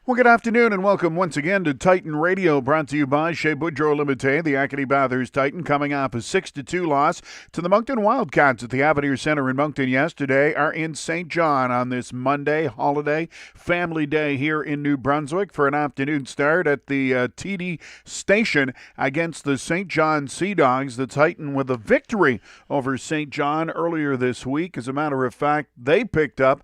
Well, good afternoon and welcome once again to Titan Radio, brought to you by Chez Boudreaux Limited. The Acadie-Bathurst Titan coming off a 6-2 loss to the Moncton Wildcats at the Avenir Centre in Moncton yesterday are in St. John on this Monday, holiday, family day here in New Brunswick for an afternoon start at the TD station against the St. John Sea Dogs. The Titan with a victory over St. John earlier this week. As a matter of fact, they picked up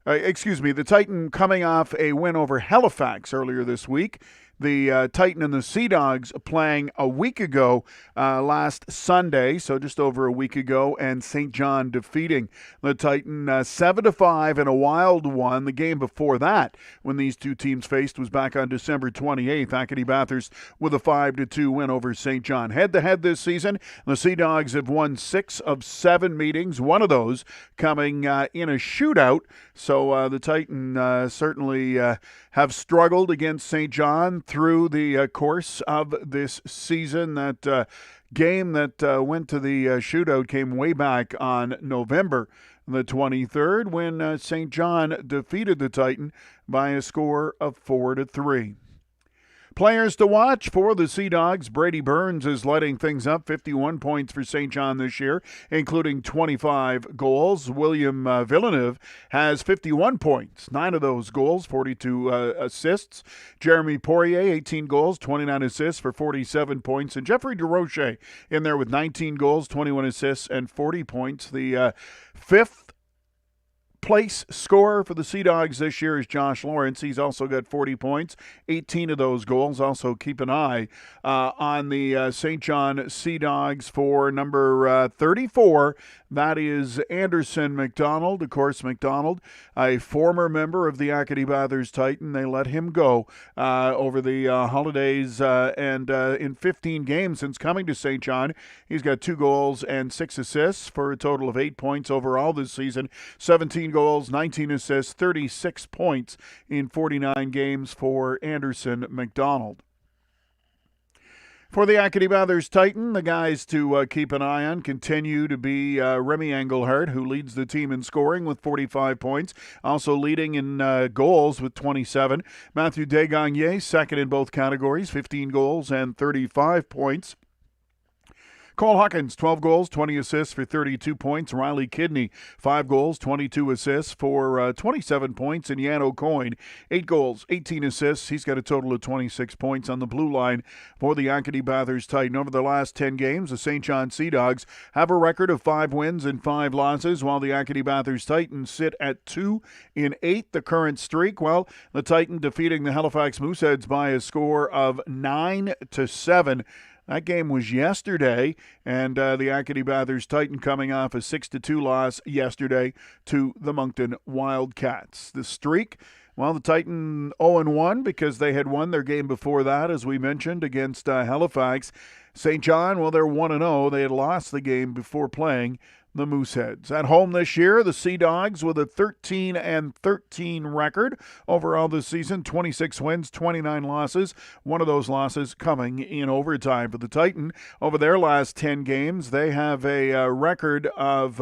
the Titan coming off a win over Halifax earlier this week. The Titan and the Sea Dogs playing a week ago last Sunday, so just over a week ago, and St. John defeating the Titan 7-5 in a wild one. The game before that, when these two teams faced, was back on December 28th. Acadie-Bathurst with a 5-2 win over St. John. Head-to-head this season, the Sea Dogs have won 6 of 7 meetings, one of those coming in a shootout. So the Titan certainly have struggled against St. John through the course of this season. That game that went to the shootout came way back on November the 23rd when St. John defeated the Titan by a score of 4-3. Players to watch for the Sea Dogs. Brady Burns is lighting things up. 51 points for St. John this year, including 25 goals. William Villeneuve has 51 points. 9 of those goals, 42 assists. Jeremy Poirier, 18 goals, 29 assists for 47 points. And Jeffrey DeRoche in there with 19 goals, 21 assists, and 40 points. The fifth place scorer for the Sea Dogs this year is Josh Lawrence. He's also got 40 points, 18 of those goals. Also keep an eye on the St. John Sea Dogs for number 34. That is Anderson McDonald. Of course, McDonald, a former member of the Acadie-Bathurst Titan. They let him go over the holidays, and in 15 games since coming to St. John, he's got 2 goals and 6 assists for a total of 8 points overall this season. 17 goals, 19 assists, 36 points in 49 games for Anderson McDonald. For the Acadie-Bathurst Titan, the guys to keep an eye on continue to be Remy Engelhardt, who leads the team in scoring with 45 points, also leading in goals with 27. Matthew Desgagne, second in both categories, 15 goals and 35 points. Cole Hawkins, 12 goals, 20 assists for 32 points. Riley Kidney, 5 goals, 22 assists for 27 points. And Jan O'Coin, 8 goals, 18 assists. He's got a total of 26 points on the blue line for the Acadie-Bathurst Titan. Over the last 10 games, the St. John Sea Dogs have a record of 5 wins and 5 losses, while the Acadie-Bathurst Titans sit at 2-8. The current streak, well, the Titan defeating the Halifax Mooseheads by a score of 9-7. That game was yesterday, and the Acadie-Bathurst Titan coming off a 6-2 loss yesterday to the Moncton Wildcats. The streak, well, the Titan 0-1 because they had won their game before that, as we mentioned, against Halifax. St. John, well, they're 1-0. They had lost the game before playing the Mooseheads. At home this year, the Sea Dogs with a 13-13 record overall this season, 26 wins, 29 losses. One of those losses coming in overtime for the Titan. Over their last 10 games, they have a record of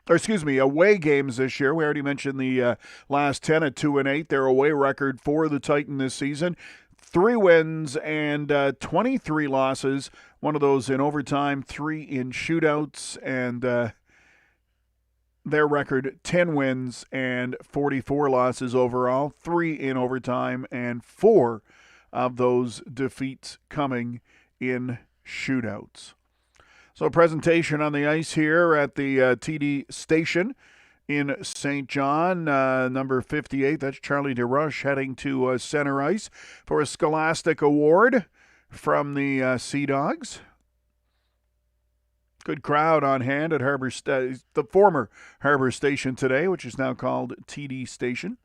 away games this year. We already mentioned the last 10 at 2-8. Their away record for the Titan this season, 3 wins and 23 losses. One of those in overtime, 3 in shootouts, and their record, 10 wins and 44 losses overall, 3 in overtime, and 4 of those defeats coming in shootouts. So a presentation on the ice here at the TD station in St. John, number 58. That's Charlie DeRush heading to center ice for a Scholastic Award from the Sea Dogs. Good crowd on hand at the former Harbour Station today, which is now called TD Station.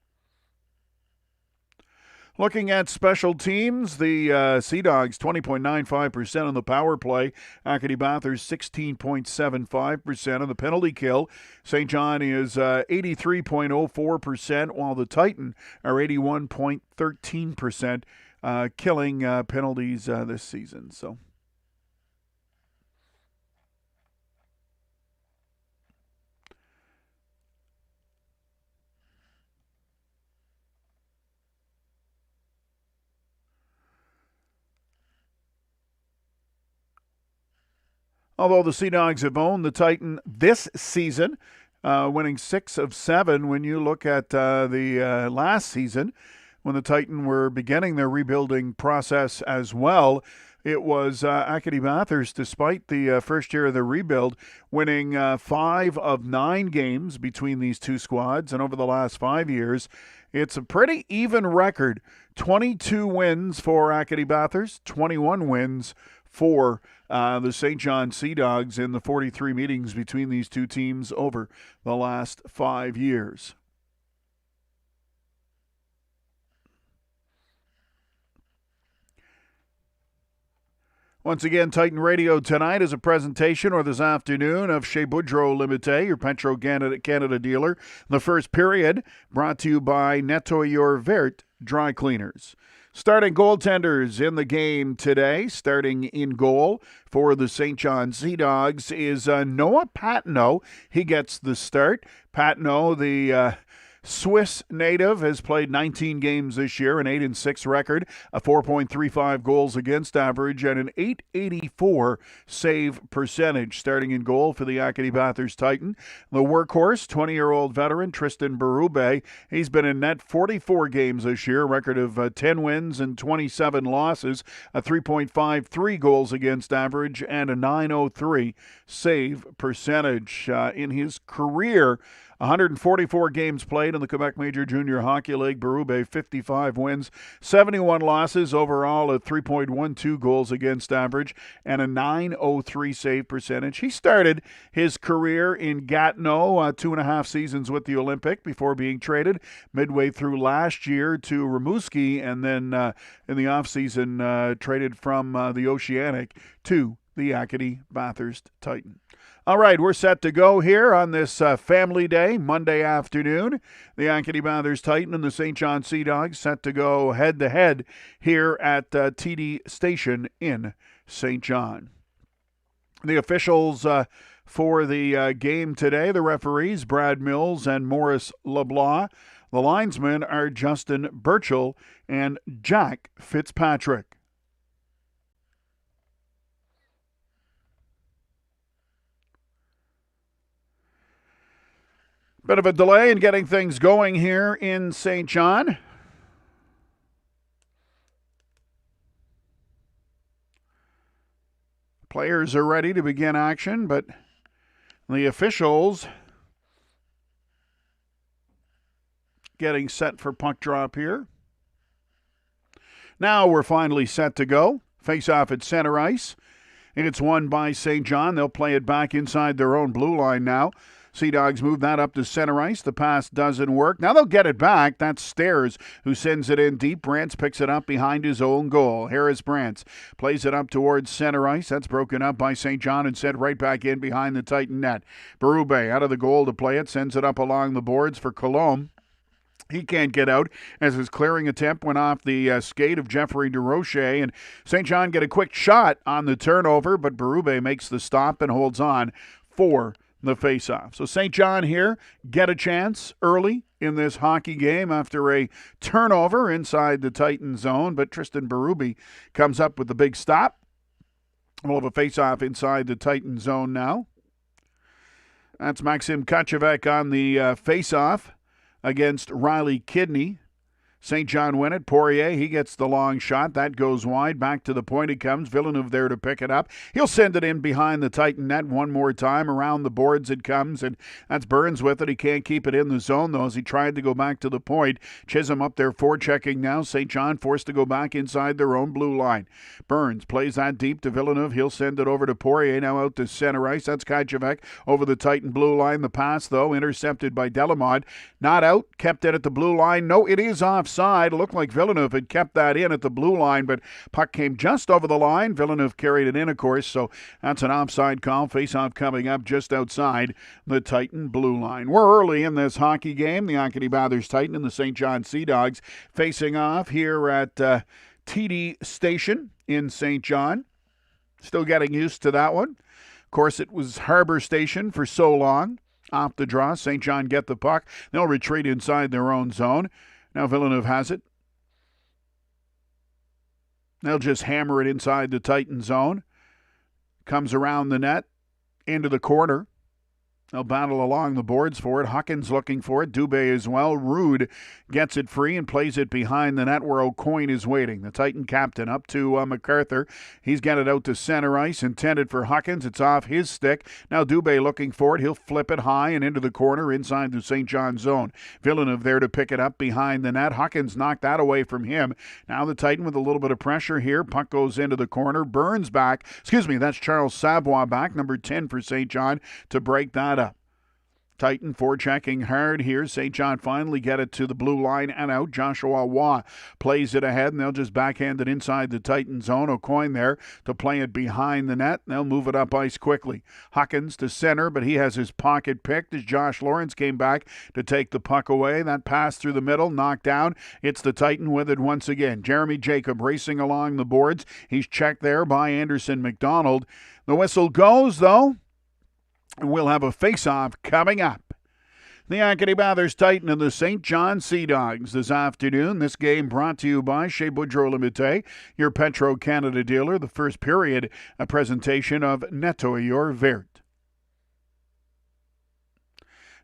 Looking at special teams, the Sea Dogs 20.95% on the power play. Acadie-Bathurst 16.75% on the penalty kill. St. John is 83.04%, while the Titan are 81.13% killing penalties this season. So Although the Sea Dogs have owned the Titan this season, winning 6 of 7. When you look at the last season, when the Titan were beginning their rebuilding process as well, it was Acadie-Bathurst, despite the first year of the rebuild, winning 5 of 9 games between these two squads. And over the last 5 years, it's a pretty even record. 22 wins for Acadie-Bathurst, 21 wins for the St. John Sea Dogs in the 43 meetings between these two teams over the last 5 years. Once again, Titan Radio tonight is a presentation, or this afternoon, of Chez Boudreau Limité, your Petro-Canada dealer. The first period brought to you by Nettoyeur Vert Dry Cleaners. Starting goaltenders in the game today, starting in goal for the St. John Sea Dogs, is Noah Patnaud. He gets the start. Patnaud, the Swiss native, has played 19 games this year, an 8-6 record, a 4.35 goals against average, and an .884 save percentage. Starting in goal for the Acadie-Bathurst Titan, the workhorse, 20-year-old veteran Tristan Berube. He's been in net 44 games this year, a record of 10 wins and 27 losses, a 3.53 goals against average, and a .903 save percentage. In his career, 144 games played in the Quebec Major Junior Hockey League. Berube, 55 wins, 71 losses, overall a 3.12 goals against average, and a .903 save percentage. He started his career in Gatineau, 2.5 seasons with the Olympic before being traded midway through last year to Rimouski, and then in the offseason traded from the Oceanic to the Acadie-Bathurst Titan. All right, we're set to go here on this family day, Monday afternoon. The Acadie-Bathurst Titan and the St. John Sea Dogs set to go head-to-head here at TD Station in St. John. The officials for the game today, the referees, Brad Mills and Maurice LeBlanc. The linesmen are Justin Burchell and Jack Fitzpatrick. Bit of a delay in getting things going here in St. John. Players are ready to begin action, but the officials getting set for puck drop here. Now we're finally set to go. Face off at center ice. It's won by St. John. They'll play it back inside their own blue line now. Sea Dogs move that up to center ice. The pass doesn't work. Now they'll get it back. That's Stairs who sends it in deep. Brantz picks it up behind his own goal. Harris Brantz plays it up towards center ice. That's broken up by St. John and sent right back in behind the Titan net. Berube out of the goal to play it. Sends it up along the boards for Colombe. He can't get out as his clearing attempt went off the skate of Jeffrey DeRoche, and St. John get a quick shot on the turnover, but Berube makes the stop and holds on for the face-off. So St. John here get a chance early in this hockey game after a turnover inside the Titan zone, but Tristan Berube comes up with the big stop. We'll have a face-off inside the Titan zone now. That's Maxim Kachevek on the face-off against Riley Kidney. St. John win it. Poirier, he gets the long shot. That goes wide. Back to the point it comes. Villeneuve there to pick it up. He'll send it in behind the Titan net one more time. Around the boards it comes, and that's Burns with it. He can't keep it in the zone, though, as he tried to go back to the point. Chisholm up there forechecking now. St. John forced to go back inside their own blue line. Burns plays that deep to Villeneuve. He'll send it over to Poirier, now out to center ice. That's Kajevek over the Titan blue line. The pass, though, intercepted by Delamod. Not out. Kept it at the blue line. No, it is offside. It looked like Villeneuve had kept that in at the blue line, but puck came just over the line. Villeneuve carried it in, of course, so that's an offside call. Face-off coming up just outside the Titan blue line. We're early in this hockey game. The Acadie-Bathurst Titan and the St. John Sea Dogs facing off here at TD Station in St. John. Still getting used to that one. Of course, it was Harbor Station for so long. Off the draw, St. John get the puck. They'll retreat inside their own zone. Now Villeneuve has it. They'll just hammer it inside the Titan zone. Comes around the net, into the corner. They'll battle along the boards for it. Huckins looking for it. Dubé as well. Rude gets it free and plays it behind the net where O'Coin is waiting. The Titan captain up to MacArthur. He's got it out to center ice. Intended for Huckins. It's off his stick. Now Dubé looking for it. He'll flip it high and into the corner inside the St. John zone. Villeneuve there to pick it up behind the net. Huckins knocked that away from him. Now the Titan with a little bit of pressure here. Puck goes into the corner. Burns back. That's Charles Savoie back. Number 10 for St. John to break that up. Titan forechecking hard here. St. John finally get it to the blue line and out. Joshua Waugh plays it ahead, and they'll just backhand it inside the Titan zone. O'Coin there to play it behind the net. They'll move it up ice quickly. Huckins to center, but he has his pocket picked as Josh Lawrence came back to take the puck away. That pass through the middle, knocked down. It's the Titan with it once again. Jeremy Jacob racing along the boards. He's checked there by Anderson McDonald. The whistle goes, though. We'll have a face-off coming up. The Acadie-Bathurst Titan and the St. John Sea Dogs this afternoon. This game brought to you by Chez Boudreau Limité, your Petro-Canada dealer. The first period, a presentation of Nettoy Your Vert.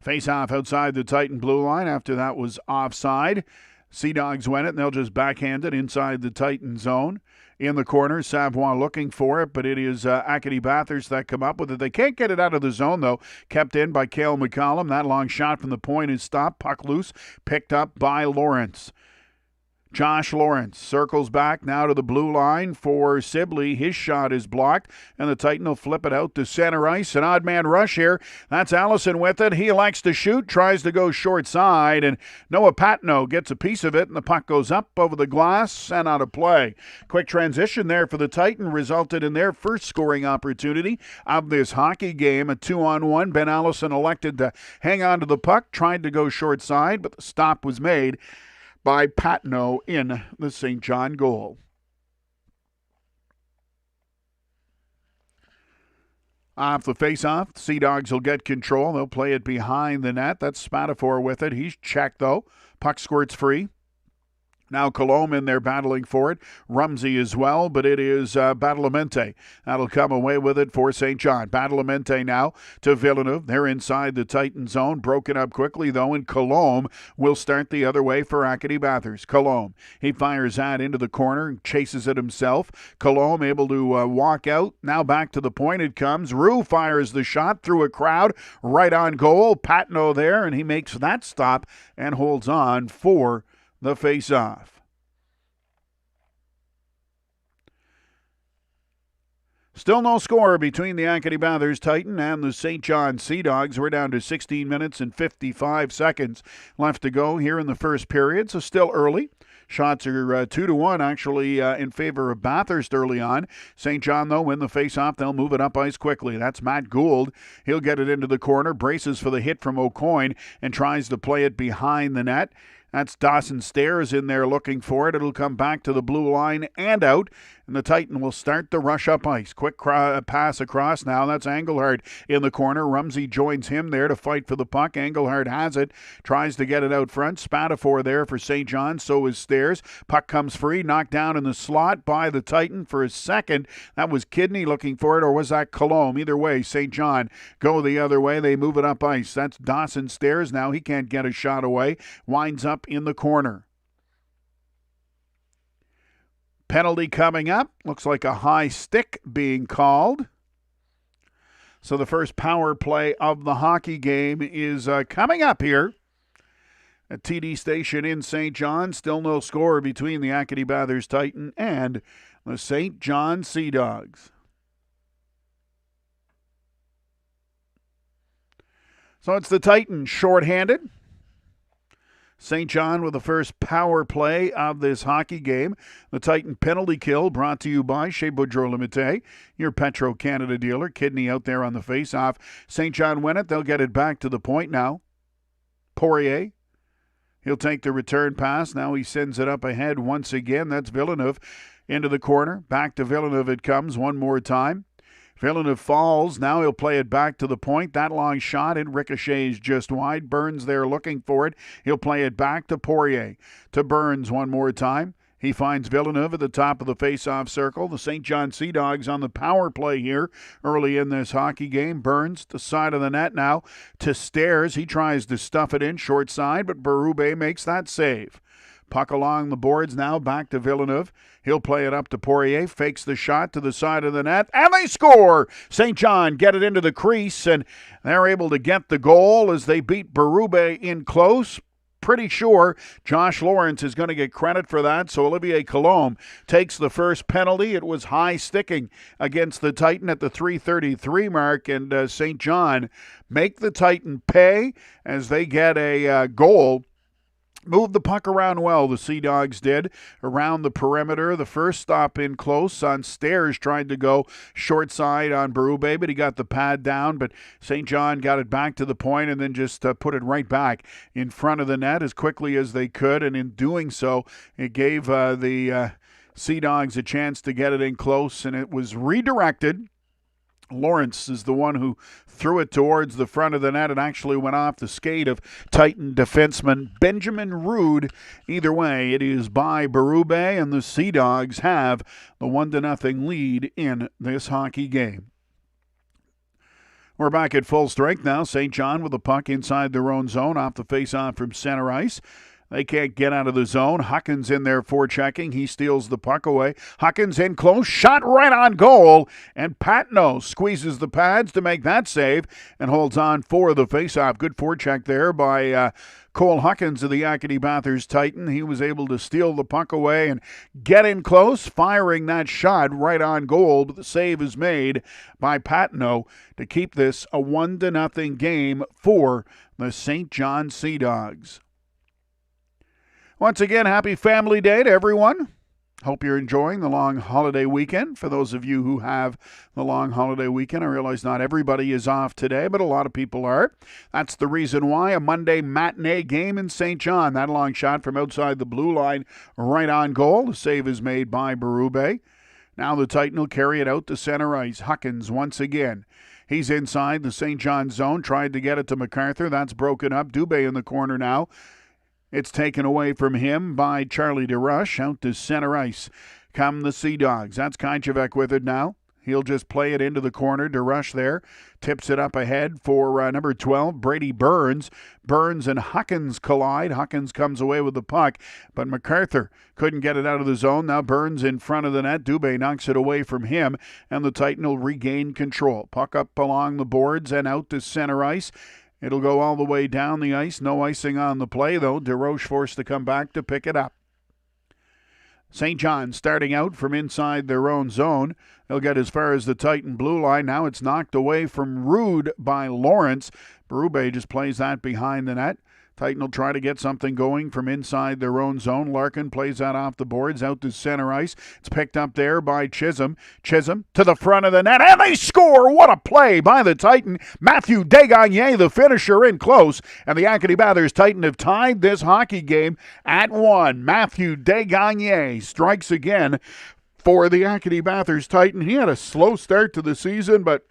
Face-off outside the Titan blue line. After that was offside. Sea Dogs win it, and they'll just backhand it inside the Titan zone. In the corner, Savoie looking for it, but it is Acadie-Bathurst that come up with it. They can't get it out of the zone, though. Kept in by Cale McCollum. That long shot from the point is stopped. Puck loose, picked up by Lawrence. Josh Lawrence circles back now to the blue line for Sibley. His shot is blocked, and the Titan will flip it out to center ice. An odd man rush here. That's Allison with it. He likes to shoot, tries to go short side, and Noah Patno gets a piece of it, and the puck goes up over the glass and out of play. Quick transition there for the Titan resulted in their first scoring opportunity of this hockey game. A 2-on-1. Ben Allison elected to hang on to the puck, tried to go short side, but the stop was made by Patno in the St. John goal. Off the face-off, the Sea Dogs will get control. They'll play it behind the net. That's Spatafor with it. He's checked, though. Puck squirts free. Now Colombe in there battling for it. Rumsey as well, but it is Badalamenti. That'll come away with it for St. John. Badalamenti now to Villeneuve. They're inside the Titan zone. Broken up quickly, though, and Colombe will start the other way for Acadie-Bathurst. Colombe, he fires that into the corner and chases it himself. Colombe able to walk out. Now back to the point it comes. Roux fires the shot through a crowd. Right on goal. Patno there, and he makes that stop and holds on for the face-off. Still no score between the Acadie-Bathurst Titan and the St. John Sea Dogs. We're down to 16 minutes and 55 seconds left to go here in the first period, so still early. Shots are 2-1 actually in favor of Bathurst early on. St. John, though, win the face-off. They'll move it up ice quickly. That's Matt Gould. He'll get it into the corner, braces for the hit from O'Coin, and tries to play it behind the net. That's Dawson Stairs in there looking for it. It'll come back to the blue line and out, and the Titan will start the rush up ice. Quick pass across now. That's Engelhardt in the corner. Rumsey joins him there to fight for the puck. Engelhardt has it, tries to get it out front. Spatafor there for St. John, so is Stairs. Puck comes free, knocked down in the slot by the Titan for a second. That was Kidney looking for it, or was that Colombe? Either way, St. John go the other way. They move it up ice. That's Dawson Stairs now. He can't get a shot away. Winds up in the corner. Penalty coming up. Looks like a high stick being called. So the first power play of the hockey game is coming up here at TD Station in St. John. Still no score between the Acadie-Bathurst Titan and the St. John Sea Dogs. So it's the Titans shorthanded. St. John with the first power play of this hockey game. The Titan penalty kill brought to you by Chez Boudreau Limité, your Petro-Canada dealer. Kidney out there on the face-off. St. John win it. They'll get it back to the point now. Poirier. He'll take the return pass. Now he sends it up ahead once again. That's Villeneuve into the corner. Back to Villeneuve it comes one more time. Villeneuve falls. Now he'll play it back to the point. That long shot, it ricochets just wide. Burns there looking for it. He'll play it back to Poirier. To Burns one more time. He finds Villeneuve at the top of the face-off circle. The St. John Sea Dogs on the power play here early in this hockey game. Burns, the side of the net now to Stairs. He tries to stuff it in short side, but Berube makes that save. Puck along the boards now, back to Villeneuve. He'll play it up to Poirier, fakes the shot to the side of the net, and they score! St. John get it into the crease, and they're able to get the goal as they beat Berube in close. Pretty sure Josh Lawrence is going to get credit for that, so Olivier Colombe takes the first penalty. It was high sticking against the Titan at the 3:33 mark, and St. John make the Titan pay as they get a goal. Moved the puck around well, the Sea Dogs did, around the perimeter. The first stop in close on Stairs, tried to go short side on Berube, but he got the pad down. But St. John got it back to the point and then just put it right back in front of the net as quickly as they could. And in doing so, it gave the Sea Dogs a chance to get it in close, and it was redirected. Lawrence is the one who threw it towards the front of the net and actually went off the skate of Titan defenseman Benjamin Rude. Either way, it is by Berube, and the Sea Dogs have the 1-0 lead in this hockey game. We're back at full strength now. St. John with the puck inside their own zone off the face-off from center ice. They can't get out of the zone. Huckins in there forechecking. He steals the puck away. Huckins in close. Shot right on goal. And Patno squeezes the pads to make that save and holds on for the faceoff. Good forecheck there by Cole Huckins of the Acadie-Bathurst Titan. He was able to steal the puck away and get in close, firing that shot right on goal. But the save is made by Patno to keep this a 1-0 game for the St. John Sea Dogs. Once again, happy Family Day to everyone. Hope you're enjoying the long holiday weekend. For those of you who have the long holiday weekend, I realize not everybody is off today, but a lot of people are. That's the reason why a Monday matinee game in St. John. That long shot from outside the blue line, right on goal. The save is made by Berube. Now the Titan will carry it out to center ice. Huckins once again. He's inside the St. John zone, tried to get it to MacArthur. That's broken up. Dubé in the corner now. It's taken away from him by Charlie DeRush. Out to center ice come the Sea Dogs. That's Kainchevek with it now. He'll just play it into the corner. DeRush there tips it up ahead for number 12, Brady Burns. Burns and Huckins collide. Huckins comes away with the puck, but MacArthur couldn't get it out of the zone. Now Burns in front of the net. Dubé knocks it away from him, and the Titan will regain control. Puck up along the boards and out to center ice. It'll go all the way down the ice. No icing on the play, though. DeRoche forced to come back to pick it up. St. John starting out from inside their own zone. They'll get as far as the Titan blue line. Now it's knocked away from Rude by Lawrence. Berube just plays that behind the net. Titan will try to get something going from inside their own zone. Larkin plays that off the boards out to center ice. It's picked up there by Chisholm. Chisholm to the front of the net, and they score! What a play by the Titan. Matthew Desgagne, the finisher, in close. And the Acadie-Bathurst Titan have tied this hockey game at 1. Matthew Desgagne strikes again for the Acadie-Bathurst Titan. He had a slow start to the season, but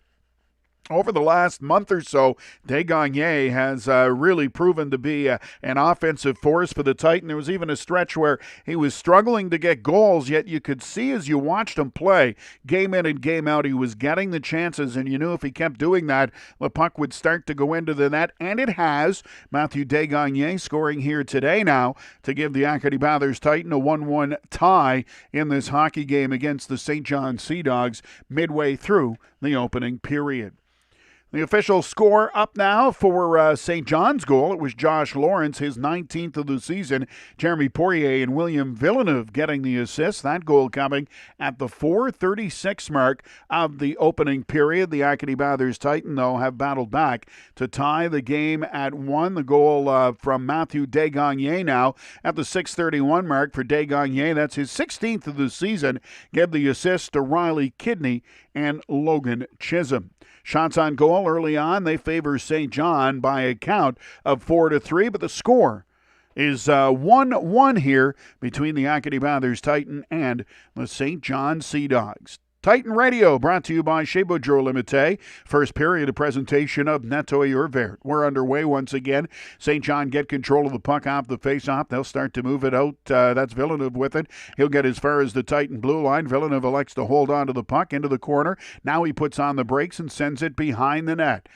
over the last month or so, Desgagne has really proven to be an offensive force for the Titan. There was even a stretch where he was struggling to get goals, yet you could see as you watched him play, game in and game out, he was getting the chances, and you knew if he kept doing that, the puck would start to go into the net, and it has. Matthew Desgagne scoring here today now to give the Acadie-Bathurst Titan a 1-1 tie in this hockey game against the St. John Sea Dogs midway through the opening period. The official score up now for St. John's goal. It was Josh Lawrence, his 19th of the season. Jeremy Poirier and William Villeneuve getting the assist. That goal coming at the 4:36 mark of the opening period. The Acadie-Bathurst Titan, though, have battled back to tie the game at 1. The goal from Matthew Desgagne now at the 6:31 mark for Desgagne. That's his 16th of the season. Give the assist to Riley Kidney and Logan Chisholm. Shots on goal early on, they favor St. John by a count of 4-3, but the score is 1-1 here between the Acadie-Bathurst Titan and the St. John Sea Dogs. Titan Radio, brought to you by Chez Boudreau Limité. First period, a presentation of Nettoyeur Vert. We're underway once again. St. John get control of the puck off the face-off. They'll start to move it out. That's Villeneuve with it. He'll get as far as the Titan blue line. Villeneuve elects to hold on to the puck into the corner. Now he puts on the brakes and sends it behind the net.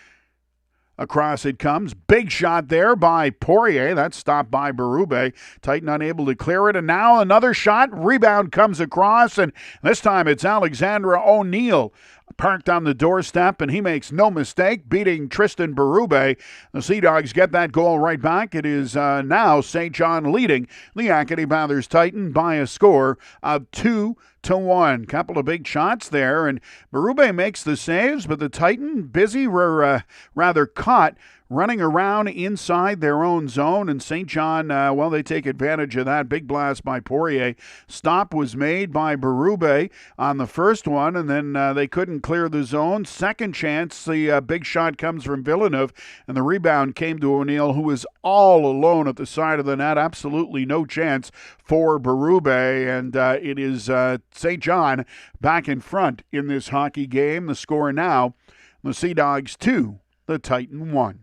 Across it comes. Big shot there by Poirier. That's stopped by Berube. Titan unable to clear it. And now another shot. Rebound comes across. And this time it's Alexandra O'Neill parked on the doorstep, and he makes no mistake, beating Tristan Berube. The Sea Dogs get that goal right back. It is now St. John leading the Acadie-Bathurst Titan by a score of 2-1. Couple of big shots there, and Berube makes the saves, but the Titan busy, rather caught running around inside their own zone, and St. John, they take advantage of that. Big blast by Poirier. Stop was made by Berube on the first one, and then they couldn't clear the zone. Second chance, the big shot comes from Villeneuve, and the rebound came to O'Neill, who was all alone at the side of the net. Absolutely no chance for Berube, and it is St. John back in front in this hockey game. The score now, the Sea Dogs 2, the Titan 1.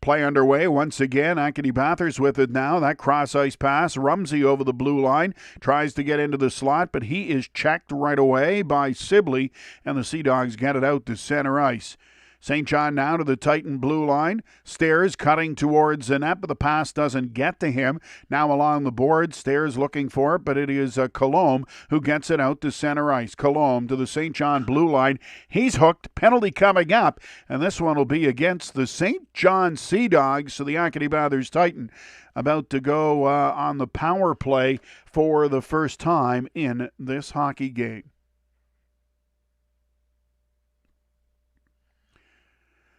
Play underway once again. Acadie-Bathurst with it now. That cross-ice pass. Rumsey over the blue line. Tries to get into the slot, but he is checked right away by Sibley, and the Sea Dogs get it out to center ice. St. John now to the Titan blue line. Stairs cutting towards the net, but the pass doesn't get to him. Now along the board, Stairs looking for it, but it is Colombe who gets it out to center ice. Colombe to the St. John blue line. He's hooked. Penalty coming up, and this one will be against the St. John Sea Dogs. So the Acadie-Bathurst Titan about to go on the power play for the first time in this hockey game.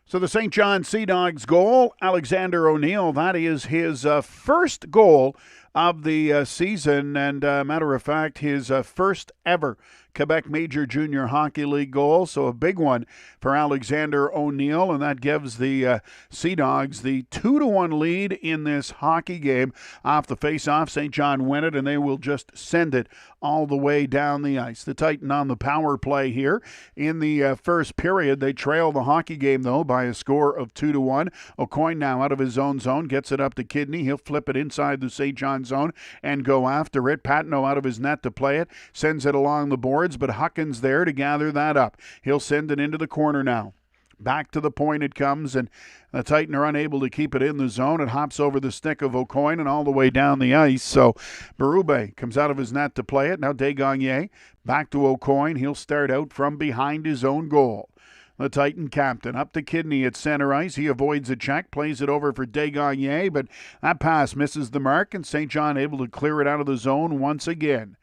So the St. John Sea Dogs goal, Alexander O'Neill, that is his first goal of the season, and matter of fact, his first ever Quebec Major Junior Hockey League goal, so a big one for Alexander O'Neill, and that gives the Sea Dogs the 2-1 lead in this hockey game. Off the face-off, St. John win it, and they will just send it all the way down the ice. The Titan on the power play here in the first period. They trail the hockey game, though, by a score of 2-1. O'Coin now out of his own zone, gets it up to Kidney. He'll flip it inside the St. John zone and go after it. Patno out of his net to play it, sends it along the boards, but Huckins there to gather that up. He'll send it into the corner now. Back to the point it comes, and the Titan are unable to keep it in the zone. It hops over the stick of O'Coin and all the way down the ice. So Berube comes out of his net to play it. Now Desgagnés back to O'Coin. He'll start out from behind his own goal. The Titan captain up to Kidney at center ice. He avoids a check, plays it over for Desgagnés, but that pass misses the mark, and St. John able to clear it out of the zone once again.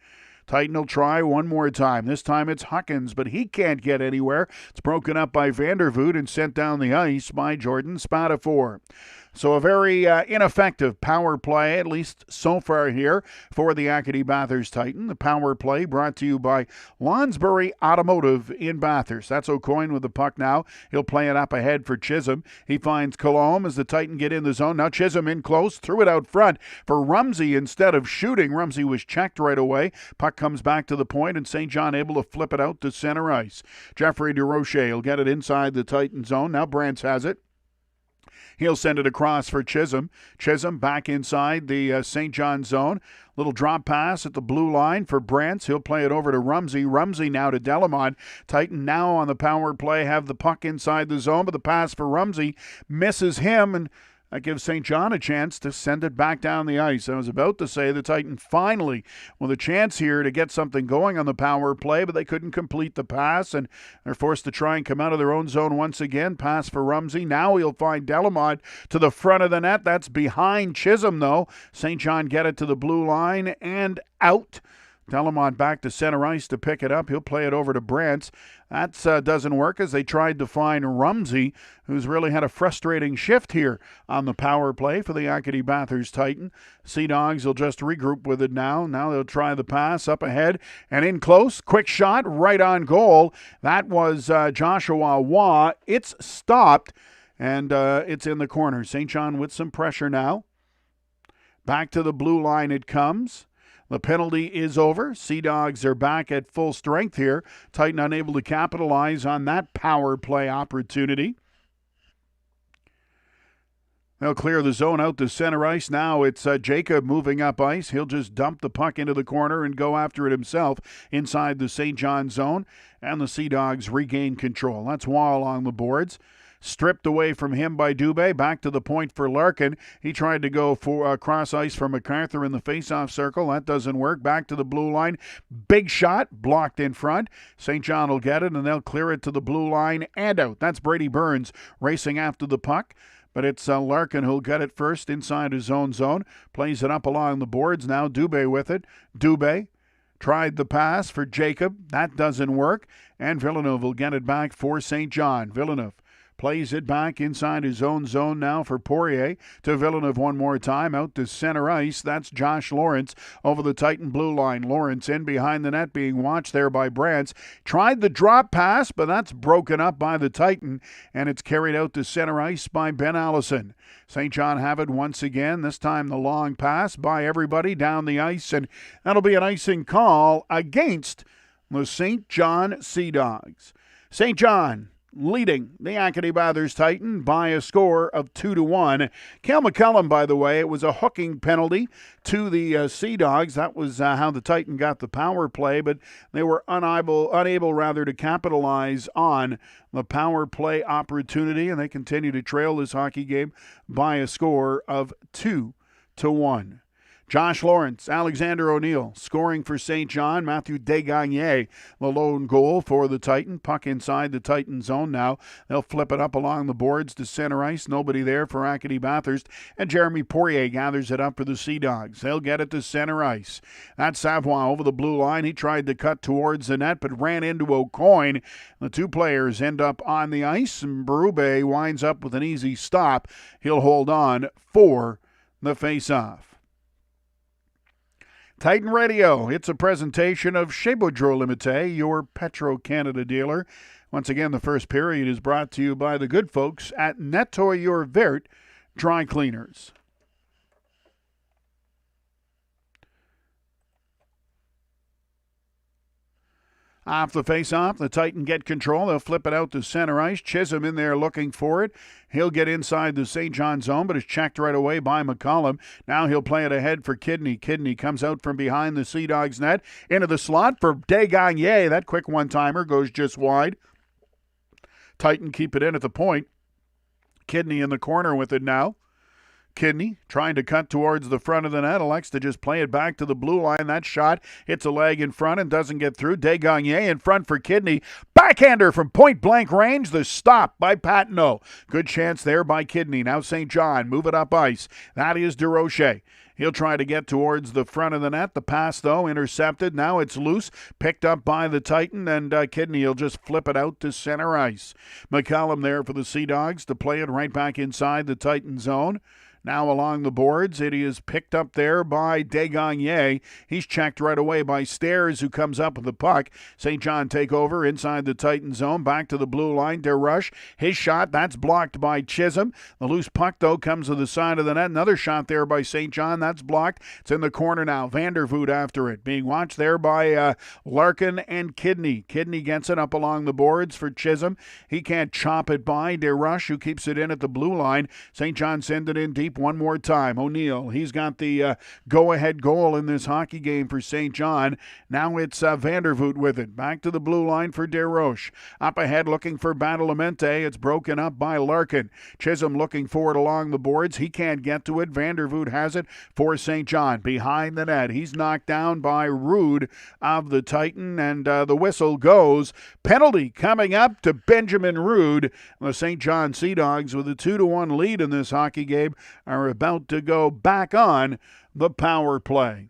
Titan will try one more time. This time it's Huckins, but he can't get anywhere. It's broken up by Vandervoot and sent down the ice by Jordan Spatafor. So a very ineffective power play, at least so far here, for the Acadie-Bathurst Titan. The power play brought to you by Lonsbury Automotive in Bathurst. That's O'Coin with the puck now. He'll play it up ahead for Chisholm. He finds Colombe as the Titan get in the zone. Now Chisholm in close, threw it out front for Rumsey instead of shooting. Rumsey was checked right away. Puck comes back to the point, and St. John able to flip it out to center ice. Jeffrey DeRoche will get it inside the Titan zone. Now Brantz has it. He'll send it across for Chisholm. Chisholm back inside the St. John zone. Little drop pass at the blue line for Brantz. He'll play it over to Rumsey. Rumsey now to Delamont. Titan now on the power play have the puck inside the zone, but the pass for Rumsey misses him, and that gives St. John a chance to send it back down the ice. I was about to say the Titan finally with a chance here to get something going on the power play, but they couldn't complete the pass, and they're forced to try and come out of their own zone once again. Pass for Rumsey. Now he'll find Delamont to the front of the net. That's behind Chisholm, though. St. John get it to the blue line and out. Delamont back to center ice to pick it up. He'll play it over to Brantz. That doesn't work as they tried to find Rumsey, who's really had a frustrating shift here on the power play for the Acadie-Bathurst Titan. Sea Dogs will just regroup with it now. Now they'll try the pass up ahead and in close. Quick shot right on goal. That was Joshua Waugh. It's stopped, and it's in the corner. St. John with some pressure now. Back to the blue line it comes. The penalty is over. Sea Dogs are back at full strength here. Titan unable to capitalize on that power play opportunity. They'll clear the zone out to center ice. Now it's Jacob moving up ice. He'll just dump the puck into the corner and go after it himself inside the St. John zone. And the Sea Dogs regain control. That's Wall along the boards. Stripped away from him by Dubé. Back to the point for Larkin. He tried to go for cross ice for MacArthur in the faceoff circle. That doesn't work. Back to the blue line. Big shot. Blocked in front. St. John will get it, and they'll clear it to the blue line and out. That's Brady Burns racing after the puck. But it's Larkin who'll get it first inside his own zone. Plays it up along the boards. Now Dubé with it. Dubé tried the pass for Jacob. That doesn't work. And Villeneuve will get it back for St. John. Villeneuve plays it back inside his own zone now for Poirier. To Villeneuve one more time. Out to center ice. That's Josh Lawrence over the Titan blue line. Lawrence in behind the net, being watched there by Brantz. Tried the drop pass, but that's broken up by the Titan, and it's carried out to center ice by Ben Allison. St. John have it once again. This time the long pass by everybody down the ice, and that'll be an icing call against the St. John Sea Dogs. St. John leading the Acadie-Bathurst Titan by a score of 2-1. Cale McCullum, by the way, it was a hooking penalty to the Sea Dogs. That was how the Titan got the power play, but they were unable to capitalize on the power play opportunity, and they continue to trail this hockey game by a score of 2-1. Josh Lawrence, Alexander O'Neill scoring for St. John. Matthew Desgagnés, the lone goal for the Titan. Puck inside the Titan zone now. They'll flip it up along the boards to center ice. Nobody there for Acadie-Bathurst. And Jeremy Poirier gathers it up for the Sea Dogs. They'll get it to center ice. That's Savoie over the blue line. He tried to cut towards the net but ran into O'Coin. The two players end up on the ice, and Berube winds up with an easy stop. He'll hold on for the face-off. Titan Radio, it's a presentation of Chez Boudreau Limité, your Petro-Canada dealer. Once again, the first period is brought to you by the good folks at Nettoyer Vert Dry Cleaners. Off the face-off, the Titan get control. They'll flip it out to center ice. Chisholm in there looking for it. He'll get inside the St. John zone, but is checked right away by McCollum. Now he'll play it ahead for Kidney. Kidney comes out from behind the Sea Dogs net into the slot for Desgagnés. That quick one-timer goes just wide. Titan keep it in at the point. Kidney in the corner with it now. Kidney trying to cut towards the front of the net. Elects to just play it back to the blue line. That shot hits a leg in front and doesn't get through. Desgagnés in front for Kidney. Backhander from point-blank range. The stop by Patino. Good chance there by Kidney. Now St. John move it up ice. That is DeRoche. He'll try to get towards the front of the net. The pass, though, intercepted. Now it's loose. Picked up by the Titan, and Kidney will just flip it out to center ice. McCollum there for the Sea Dogs to play it right back inside the Titan zone. Now along the boards, it is picked up there by Desgagnés. He's checked right away by Stairs, who comes up with the puck. St. John take over inside the Titan zone. Back to the blue line. DeRush, his shot, that's blocked by Chisholm. The loose puck, though, comes to the side of the net. Another shot there by St. John. That's blocked. It's in the corner now. Vandervoot after it. Being watched there by Larkin and Kidney. Kidney gets it up along the boards for Chisholm. He can't chop it by DeRush, who keeps it in at the blue line. St. John send it in deep one more time. O'Neill, he's got the go-ahead goal in this hockey game for St. John. Now it's Vandervoot with it. Back to the blue line for DeRoche. Up ahead looking for Badalamenti. It's broken up by Larkin. Chisholm looking for it along the boards. He can't get to it. Vandervoot has it for St. John. Behind the net. He's knocked down by Rude of the Titan, and the whistle goes. Penalty coming up to Benjamin Rude. The St. John Sea Dogs with a 2-1 lead in this hockey game are about to go back on the power play.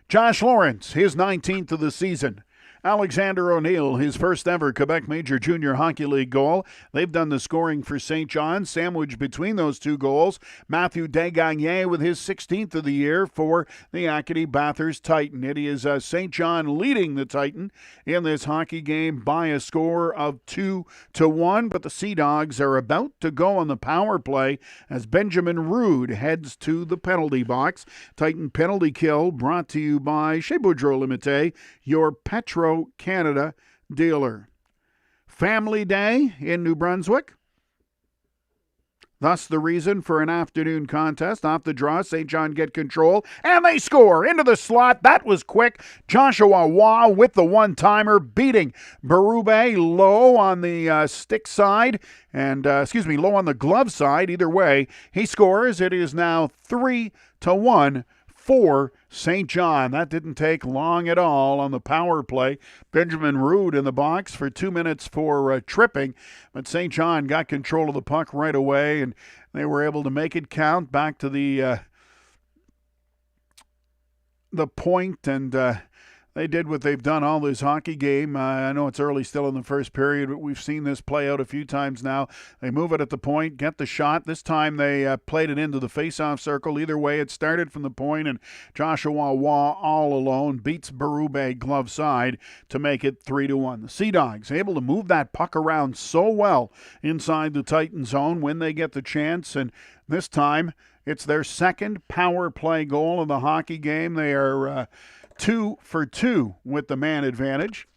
Josh Lawrence, his 19th of the season. Alexander O'Neill, his first ever Quebec Major Junior Hockey League goal. They've done the scoring for St. John. Sandwiched between those two goals, Matthew Desgagnés with his 16th of the year for the Acadie-Bathurst Titan. It is St. John leading the Titan in this hockey game by a score of 2-1, but the Sea Dogs are about to go on the power play as Benjamin Rood heads to the penalty box. Titan penalty kill brought to you by Chez Boudreau Limité, your Petro-Canada dealer. Family Day in New Brunswick. Thus the reason for an afternoon contest. Off the draw, St. John get control, and they score into the slot. That was quick. Joshua Waugh with the one-timer, beating Berube low on the stick side, and low on the glove side. Either way, he scores. It is now 3-1 for St. John. That didn't take long at all on the power play. Benjamin Rood in the box for 2 minutes for tripping, but St. John got control of the puck right away, and they were able to make it count back to the point, and they did what they've done all this hockey game. I know it's early still in the first period, but we've seen this play out a few times now. They move it at the point, get the shot. This time they played it into the face-off circle. Either way, it started from the point, and Joshua Waugh all alone beats Berube glove side to make it 3-1. The Sea Dogs able to move that puck around so well inside the Titan zone when they get the chance, and this time it's their second power play goal of the hockey game. They are 2 for 2 with the man advantage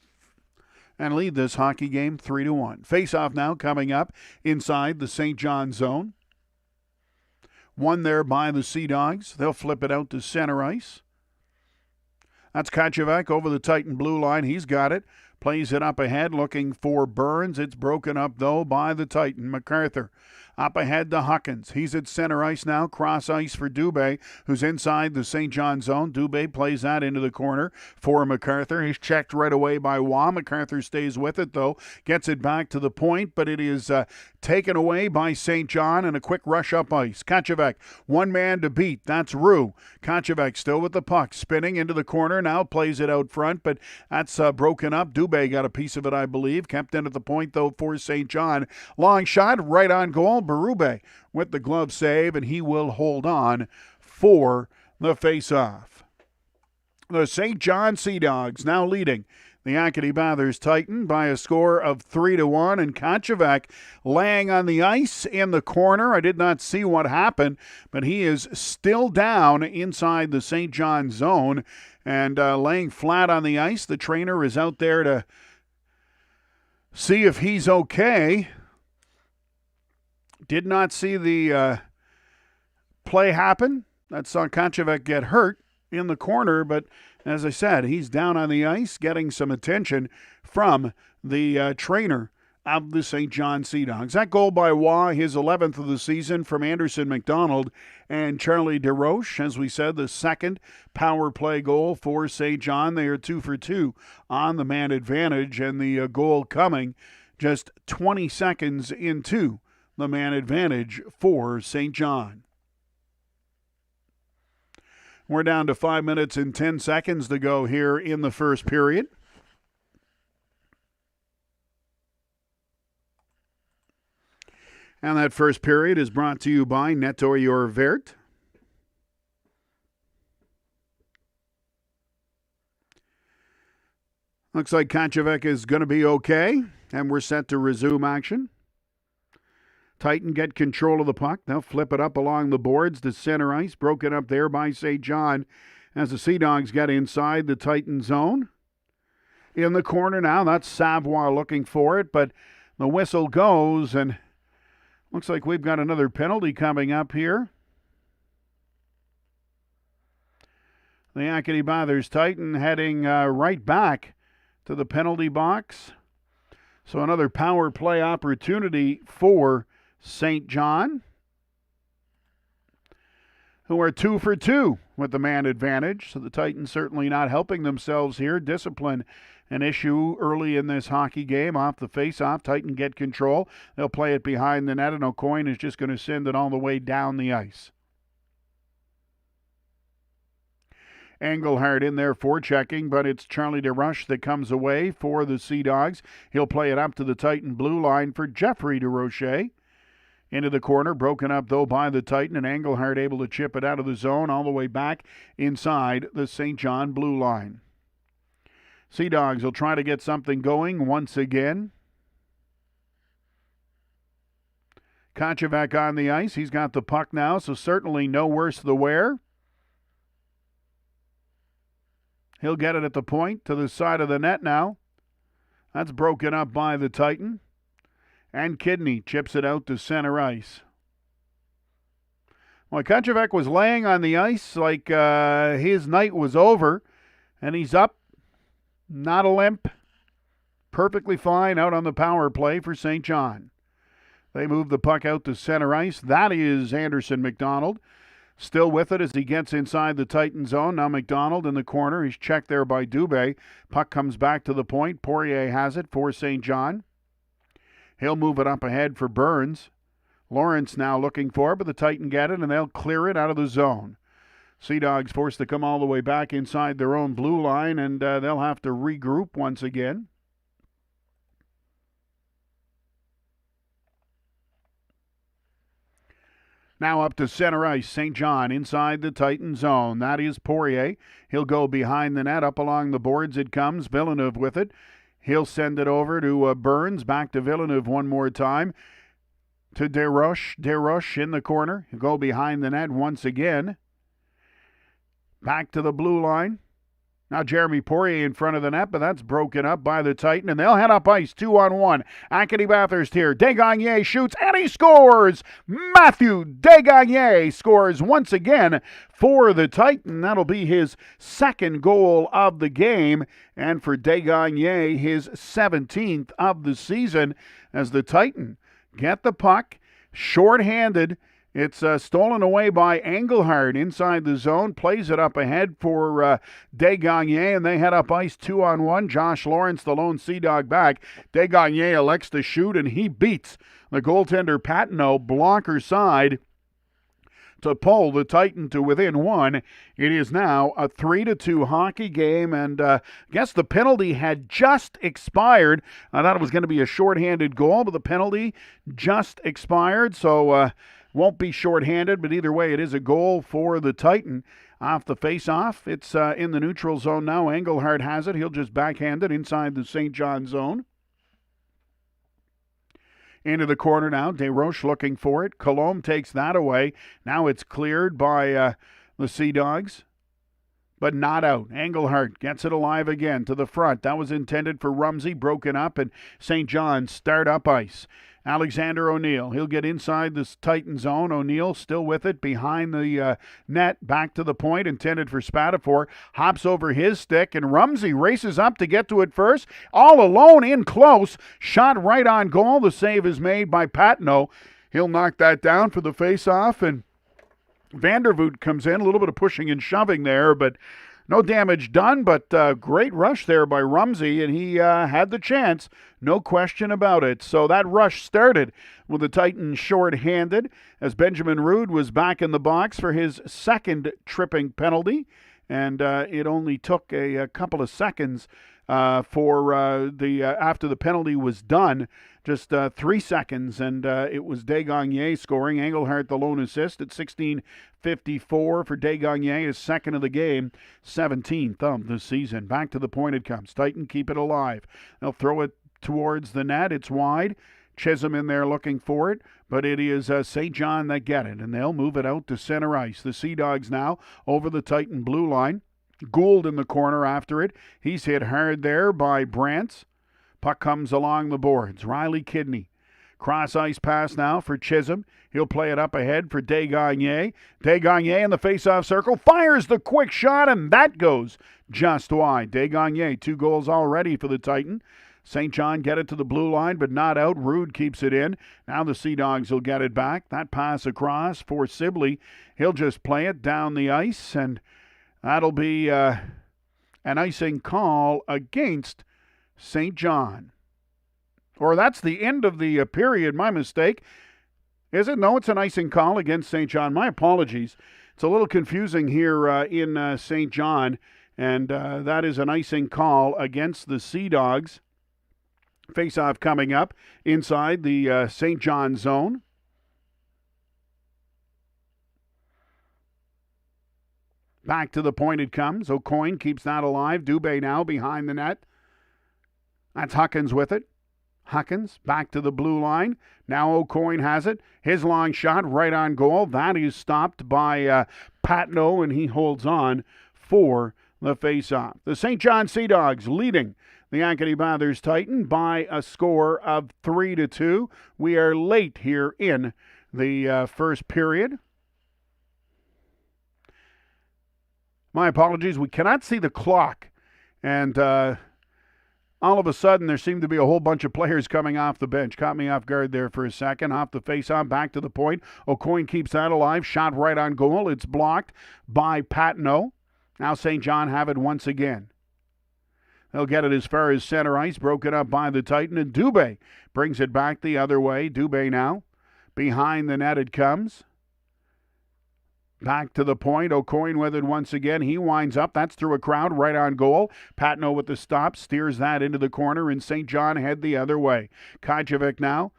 and lead this hockey game 3-1. Face-off now coming up inside the St. John zone. Won there by the Sea Dogs. They'll flip it out to center ice. That's Kachevek over the Titan blue line. He's got it. Plays it up ahead, looking for Burns. It's broken up, though, by the Titan. MacArthur up ahead to Huckins. He's at center ice now. Cross ice for Dubé, who's inside the St. John zone. Dubé plays that into the corner for MacArthur. He's checked right away by Waugh. MacArthur stays with it, though. Gets it back to the point, but it is taken away by St. John, and a quick rush up ice. Kachevek, one man to beat. That's Rue. Kachevek still with the puck. Spinning into the corner now. Plays it out front, but that's broken up. Dubé got a piece of it, I believe. Kept in at the point, though, for St. John. Long shot, right on goal. Berube with the glove save, and he will hold on for the face-off. The St. John Sea Dogs now leading the Acadie-Bathurst Titan by a score of 3-1, and Kachevek laying on the ice in the corner. I did not see what happened, but he is still down inside the St. John zone and laying flat on the ice. The trainer is out there to see if he's okay. Did not see the play happen. That saw Kachevek get hurt in the corner, but as I said, he's down on the ice getting some attention from the trainer of the St. John Sea Dogs. That goal by Waugh, his 11th of the season from Anderson McDonald and Charlie DeRoche. As we said, the second power play goal for St. John. They are 2 for 2 on the man advantage, and the goal coming just 20 seconds into the man advantage for St. John. We're down to 5 minutes and 10 seconds to go here in the first period. And that first period is brought to you by Nettoy Your Vert. Looks like Kachevek is going to be okay, and we're set to resume action. Titan get control of the puck. They'll flip it up along the boards to center ice. Broken up there by St. John as the Sea Dogs get inside the Titan zone. In the corner now, that's Savoie looking for it, but the whistle goes, and looks like we've got another penalty coming up here. The Acadie-Bathurst Titan heading right back to the penalty box. So another power play opportunity for St. John, who are 2 for 2 with the man advantage. So the Titans certainly not helping themselves here. Discipline an issue early in this hockey game. Off the face-off, Titan get control. They'll play it behind the net, and O'Coin is just going to send it all the way down the ice. Engelhardt in there forechecking, but it's Charlie DeRush that comes away for the Sea Dogs. He'll play it up to the Titan blue line for Jeffrey DeRoche. Into the corner, broken up though by the Titan, and Engelhardt able to chip it out of the zone all the way back inside the St. John blue line. Sea Dogs will try to get something going once again. Kochevac on the ice. He's got the puck now, so certainly no worse the wear. He'll get it at the point to the side of the net now. That's broken up by the Titan. And Kidney chips it out to center ice. Well, Kochevac was laying on the ice like his night was over, and he's up, not a limp, perfectly fine out on the power play for St. John. They move the puck out to center ice. That is Anderson McDonald. Still with it as he gets inside the Titan zone. Now McDonald in the corner. He's checked there by Dubé. Puck comes back to the point. Poirier has it for St. John. He'll move it up ahead for Burns. Lawrence now looking for it, but the Titan get it, and they'll clear it out of the zone. Sea Dogs forced to come all the way back inside their own blue line, and they'll have to regroup once again. Now up to center ice, St. John inside the Titan zone. That is Poirier. He'll go behind the net, up along the boards it comes. Villeneuve with it. He'll send it over to Burns, back to Villeneuve one more time. To DeRoche. DeRoche in the corner. He'll go behind the net once again. Back to the blue line. Now Jeremy Poirier in front of the net, but that's broken up by the Titan, and they'll head up ice 2-on-1. Acadie-Bathurst here. Desgagne shoots, and he scores! Matthew Desgagne scores once again for the Titan. That'll be his second goal of the game, and for Desgagne, his 17th of the season as the Titan get the puck, shorthanded. It's stolen away by Engelhardt inside the zone, plays it up ahead for Desgagne, and they head up ice 2-on-1. Josh Lawrence, the lone Sea Dog back. Desgagne elects to shoot, and he beats the goaltender Patino, blocker side, to pull the Titan to within one. It is now a 3-2 hockey game, and I guess the penalty had just expired. I thought it was going to be a shorthanded goal, but the penalty just expired, so won't be shorthanded, but either way, it is a goal for the Titan. Off the face-off, it's in the neutral zone now. Engelhardt has it. He'll just backhand it inside the St. John zone. Into the corner now. DeRoche looking for it. Colombe takes that away. Now it's cleared by the Sea Dogs, but not out. Engelhardt gets it alive again to the front. That was intended for Rumsey, broken up, and St. John start up ice. Alexander O'Neill, he'll get inside this Titan zone. O'Neill still with it behind the net, back to the point, intended for Spatafor. Hops over his stick, and Rumsey races up to get to it first. All alone in close. Shot right on goal. The save is made by Patino. He'll knock that down for the face-off, and Vandervoot comes in. A little bit of pushing and shoving there, but no damage done, but great rush there by Rumsey, and he had the chance, no question about it. So that rush started with the Titans short-handed as Benjamin Rood was back in the box for his second tripping penalty, and it only took a couple of seconds for after the penalty was done. Just 3 seconds, and it was Desgagne scoring. Engelhardt the lone assist at 16:54 for Desgagne, his second of the game, 17th of the season. Back to the point it comes. Titan keep it alive. They'll throw it towards the net. It's wide. Chisholm in there looking for it, but it is St. John that get it, and they'll move it out to center ice. The Sea Dogs now over the Titan blue line. Gould in the corner after it. He's hit hard there by Brantz. Puck comes along the boards. Riley Kidney. Cross ice pass now for Chisholm. He'll play it up ahead for Desgagne. Desgagne in the face-off circle. Fires the quick shot, and that goes just wide. Desgagne, 2 goals already for the Titan. St. John get it to the blue line, but not out. Rood keeps it in. Now the Sea Dogs will get it back. That pass across for Sibley. He'll just play it down the ice, and that'll be an icing call against St. John. Or that's the end of the period. My mistake. Is it? No, it's an icing call against St. John. My apologies. It's a little confusing here in St. John, and that is an icing call against the Sea Dogs. Face-off coming up inside the St. John zone. Back to the point it comes. O'Coin keeps that alive. Dubé now behind the net. That's Huckins with it. Huckins back to the blue line. Now O'Coin has it. His long shot right on goal. That is stopped by Patnaud, and he holds on for the face-off. The St. John Sea Dogs leading the Acadie-Bathurst Titan by a score of 3-2. We are late here in the first period. My apologies. We cannot see the clock. And all of a sudden, there seemed to be a whole bunch of players coming off the bench. Caught me off guard there for a second. Off the face-off, back to the point. O'Coin keeps that alive. Shot right on goal. It's blocked by Patnaud. Now St. John have it once again. They'll get it as far as center ice. Broken up by the Titan. And Dubé brings it back the other way. Dubé now. Behind the net it comes. Back to the point. O'Coin with it once again. He winds up. That's through a crowd right on goal. Patnaud with the stop. Steers that into the corner, and St. John head the other way. Kajevic now.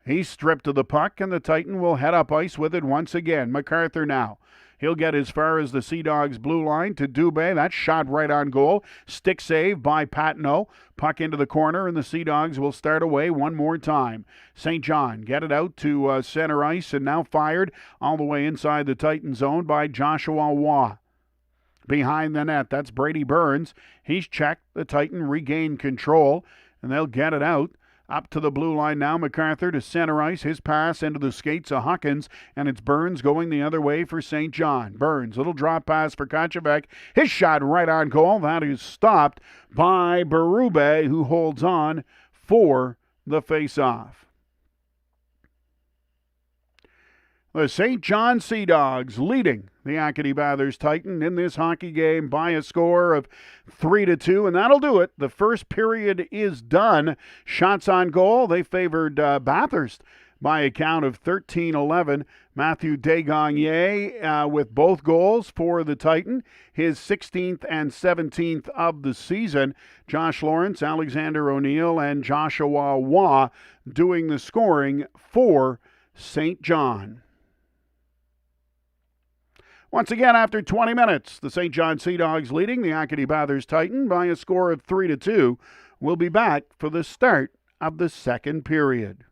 He's stripped of the puck, and the Titan will head up ice with it once again. MacArthur now. He'll get as far as the Sea Dogs blue line to Dubé. That shot right on goal. Stick save by Patnaud. Puck into the corner, and the Sea Dogs will start away one more time. St. John get it out to center ice, and now fired all the way inside the Titan zone by Joshua Waugh. Behind the net, that's Brady Burns. He's checked. The Titan regain control, and they'll get it out. Up to the blue line now, MacArthur to center ice. His pass into the skates of Huckins, and it's Burns going the other way for St. John. Burns, little drop pass for Kajevic. His shot right on goal. That is stopped by Berube, who holds on for the face-off. The St. John Sea Dogs leading the Acadie-Bathurst Titan in this hockey game by a score of 3-2, and that'll do it. The first period is done. Shots on goal, they favored Bathurst by a count of 13-11. Matthew Desgagnés with both goals for the Titan, his 16th and 17th of the season. Josh Lawrence, Alexander O'Neill, and Joshua Waugh doing the scoring for St. John. Once again, after 20 minutes, the St. John Sea Dogs leading the Acadie-Bathurst Titan by a score of 3-2. We'll be back for the start of the second period.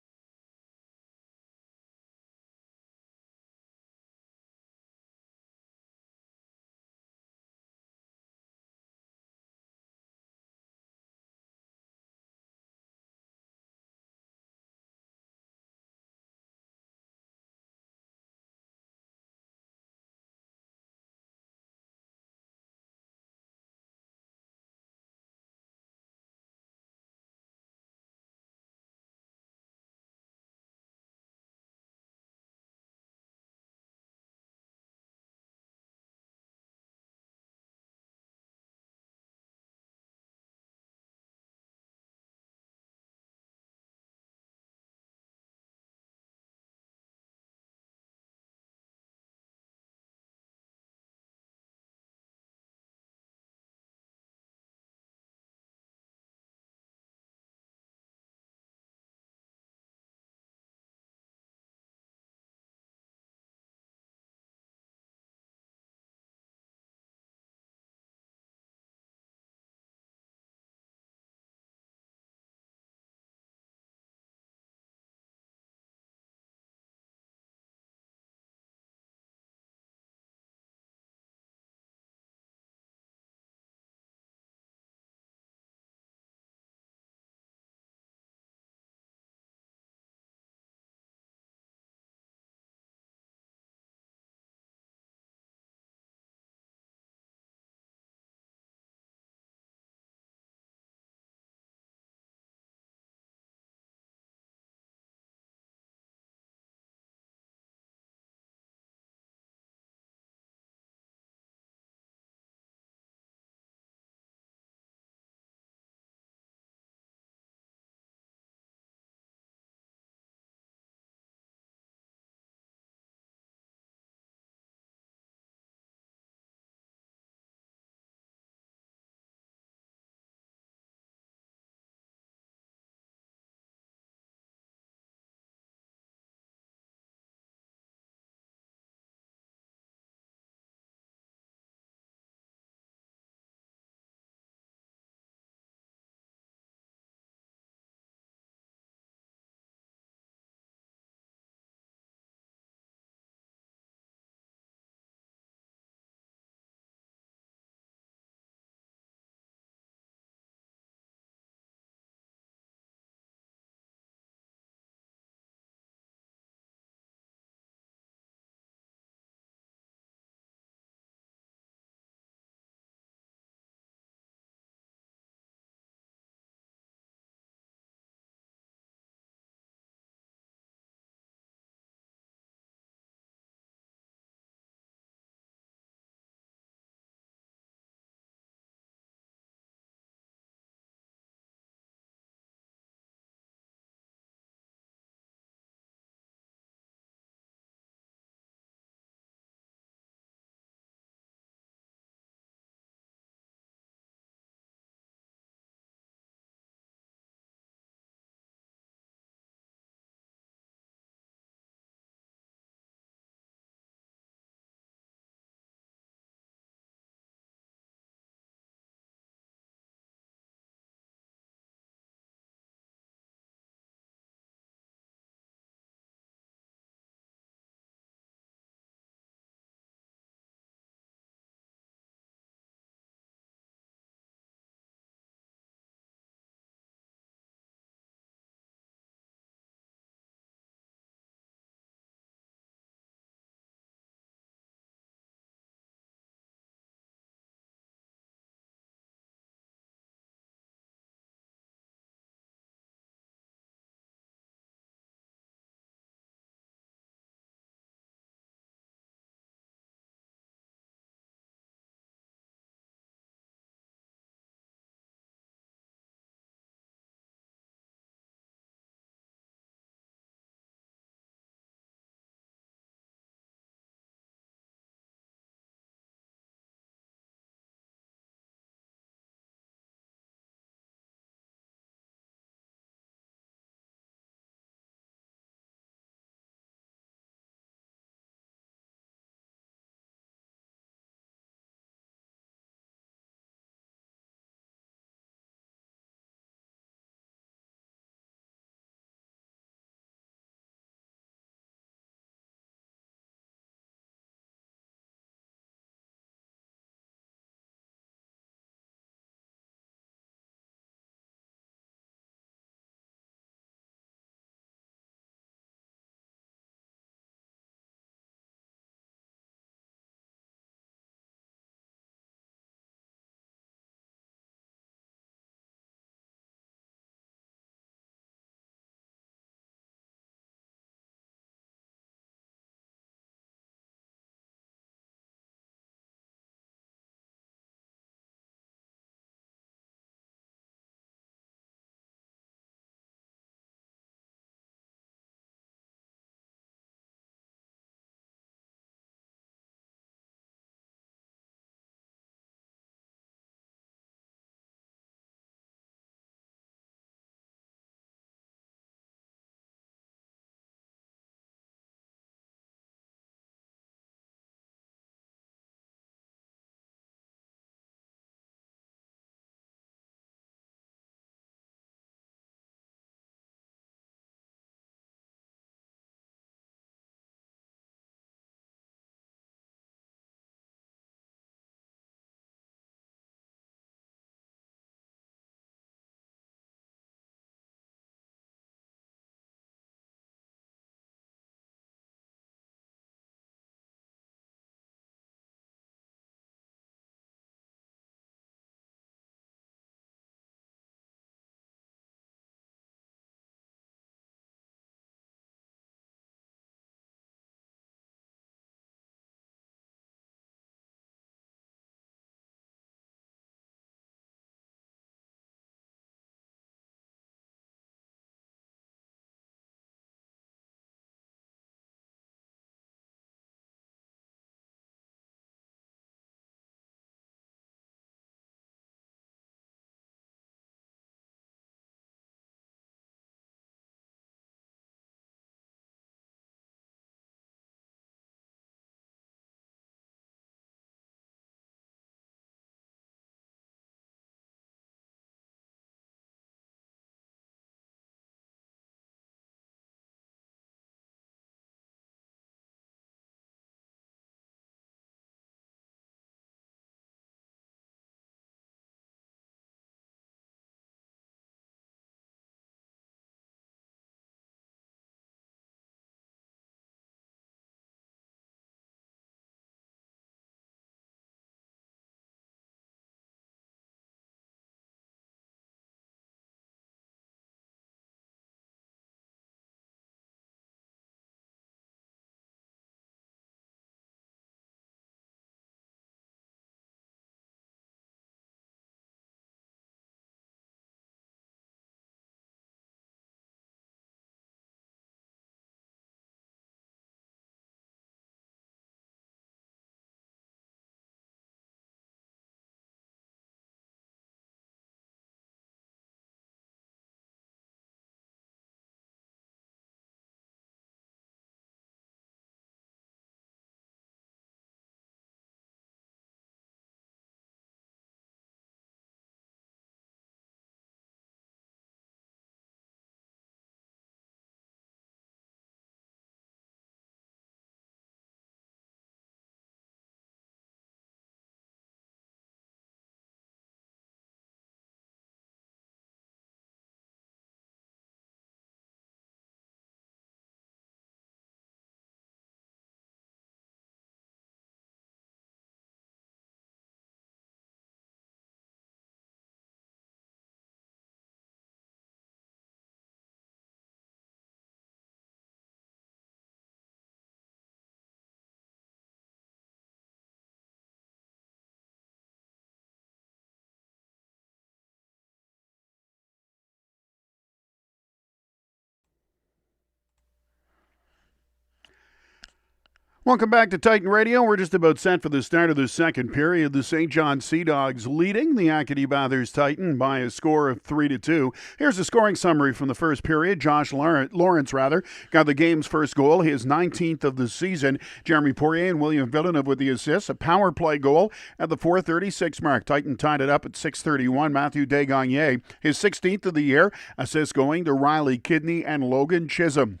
Welcome back to Titan Radio. We're just about set for the start of the second period. The St. John Sea Dogs leading the Acadie-Bathurst Titan by a score of 3-2. Here's the scoring summary from the first period. Josh Lawrence got the game's first goal, his 19th of the season. Jeremy Poirier and William Villeneuve with the assists. A power play goal at the 4:36 mark. Titan tied it up at 6:31. Matthew Desgagne, his 16th of the year. Assists going to Riley Kidney and Logan Chisholm.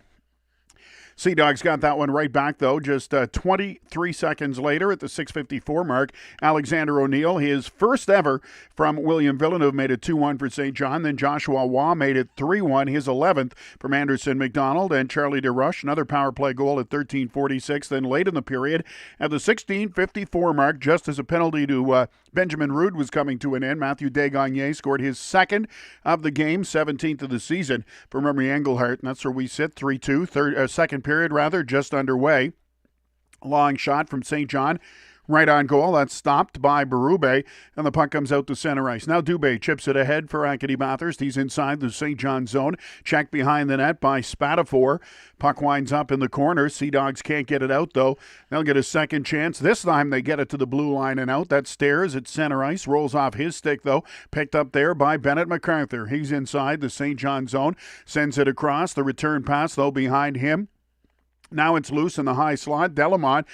Sea Dogs got that one right back, though, just 23 seconds later at the 6:54 mark. Alexander O'Neill, his first ever from William Villeneuve, made it 2-1 for St. John. Then Joshua Waugh made it 3-1, his 11th from Anderson McDonald. And Charlie DeRush, another power play goal at 13:46. Then late in the period, at the 16:54 mark, just as a penalty to Benjamin Rood was coming to an end, Matthew Desgagne scored his second of the game, 17th of the season from Emery Engelhardt. And that's where we sit, 3-2, second period just underway. Long shot from St. John, right on goal. That's stopped by Berube, and the puck comes out to center ice. Now Dubé chips it ahead for Acadie-Bathurst. He's inside the St. John zone. Checked behind the net by Spatafor. Puck winds up in the corner. Sea Dogs can't get it out, though. They'll get a second chance. This time they get it to the blue line and out. That Stairs at center ice. Rolls off his stick, though. Picked up there by Bennett MacArthur. He's inside the St. John zone. Sends it across. The return pass, though, behind him. Now it's loose in the high slot. Delamont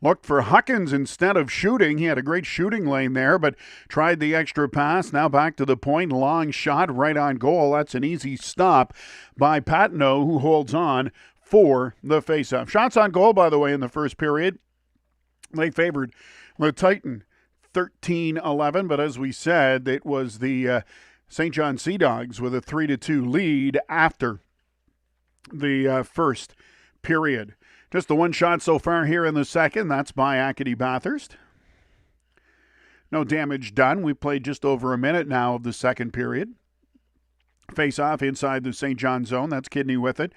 looked for Huckins instead of shooting. He had a great shooting lane there, but tried the extra pass. Now back to the point. Long shot right on goal. That's an easy stop by Patino, who holds on for the faceoff. Shots on goal, by the way, in the first period. They favored the Titan 13-11, but as we said, it was the St. John Sea Dogs with a 3-2 lead after the first period. Just the one shot so far here in the second. That's by Acadie-Bathurst. No damage done. We've played just over a minute now of the second period. Face off inside the St. John zone. That's Kidney with it.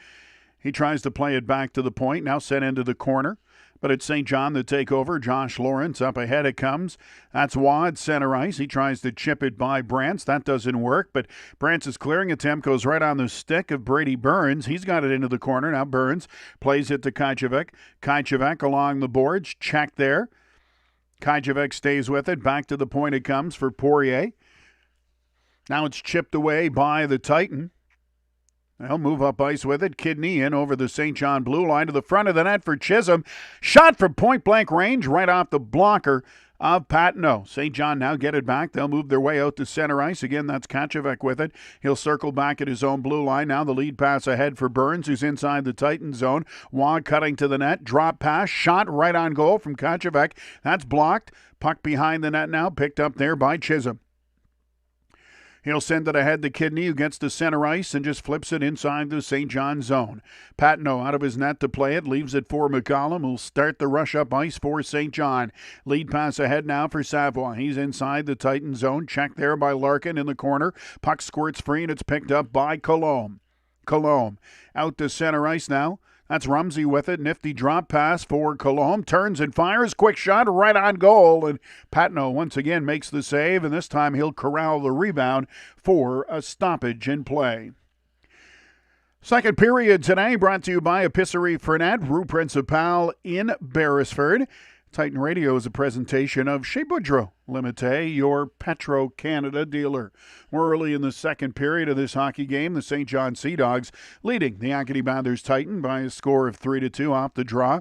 He tries to play it back to the point. Now sent into the corner. But it's St. John that take over. Josh Lawrence up ahead it comes. That's Wad, center ice. He tries to chip it by Brantz. That doesn't work, but Brantz's clearing attempt goes right on the stick of Brady Burns. He's got it into the corner. Now Burns plays it to Kajevec. Kajevec along the boards. Check there. Kajevec stays with it. Back to the point it comes for Poirier. Now it's chipped away by the Titan. They'll move up ice with it. Kidney in over the St. John blue line to the front of the net for Chisholm. Shot from point-blank range right off the blocker of Patino. St. John now get it back. They'll move their way out to center ice. Again, that's Kachevek with it. He'll circle back at his own blue line. Now the lead pass ahead for Burns, who's inside the Titan zone. Wad cutting to the net. Drop pass. Shot right on goal from Kachevek. That's blocked. Puck behind the net now. Picked up there by Chisholm. He'll send it ahead to Kidney, who gets to center ice and just flips it inside the St. John zone. Patino out of his net to play it, leaves it for McCollum, who'll start the rush up ice for St. John. Lead pass ahead now for Savoie. He's inside the Titan zone, checked there by Larkin in the corner. Puck squirts free, and it's picked up by Colombe. Colombe out to center ice now. That's Rumsey with it. Nifty drop pass for Colombe. Turns and fires. Quick shot right on goal. And Patino once again makes the save, and this time he'll corral the rebound for a stoppage in play. Second period today brought to you by Epicerie Fernet, Rue Principale in Beresford. Titan Radio is a presentation of Chez Boudreau Limité, your Petro-Canada dealer. We're early in the second period of this hockey game. The St. John Sea Dogs leading the Acadie-Bathurst Titan by a score of 3-2 off the draw.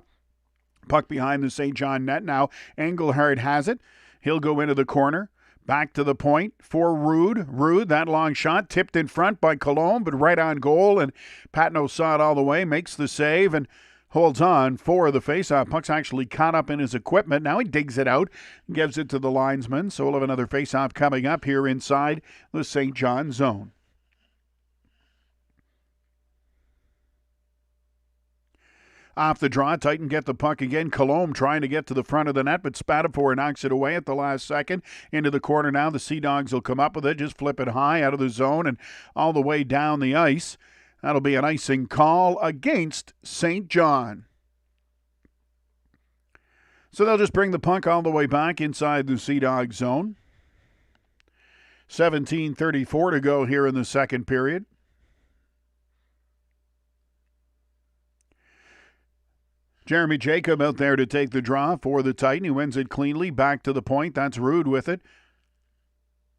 Puck behind the St. John net now. Engelhardt has it. He'll go into the corner. Back to the point for Rood. Rood, that long shot, tipped in front by Colombe, but right on goal. And Patino saw it all the way, makes the save, and holds on for the faceoff. Puck's actually caught up in his equipment. Now he digs it out, gives it to the linesman. So we'll have another faceoff coming up here inside the St. John zone. Off the draw, Titan get the puck again. Colombe trying to get to the front of the net, but Spatafor knocks it away at the last second. Into the corner now. The Sea Dogs will come up with it. Just flip it high out of the zone and all the way down the ice. That'll be an icing call against St. John. So they'll just bring the puck all the way back inside the Sea Dog zone. 17:34 to go here in the second period. Jeremy Jacob out there to take the draw for the Titan. He wins it cleanly. Back to the point. That's Rude with it.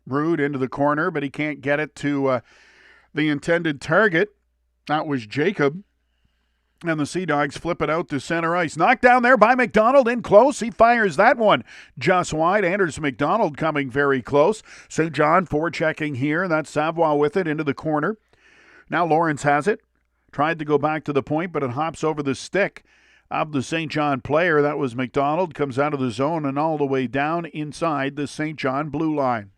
Rude into the corner, but he can't get it to the intended target. That was Jacob. And the Sea Dogs flip it out to center ice. Knocked down there by McDonald in close. He fires that one just wide. Anders McDonald coming very close. St. John forechecking here. That's Savoie with it into the corner. Now Lawrence has it. Tried to go back to the point, but it hops over the stick of the St. John player. That was McDonald. Comes out of the zone and all the way down inside the St. John blue line.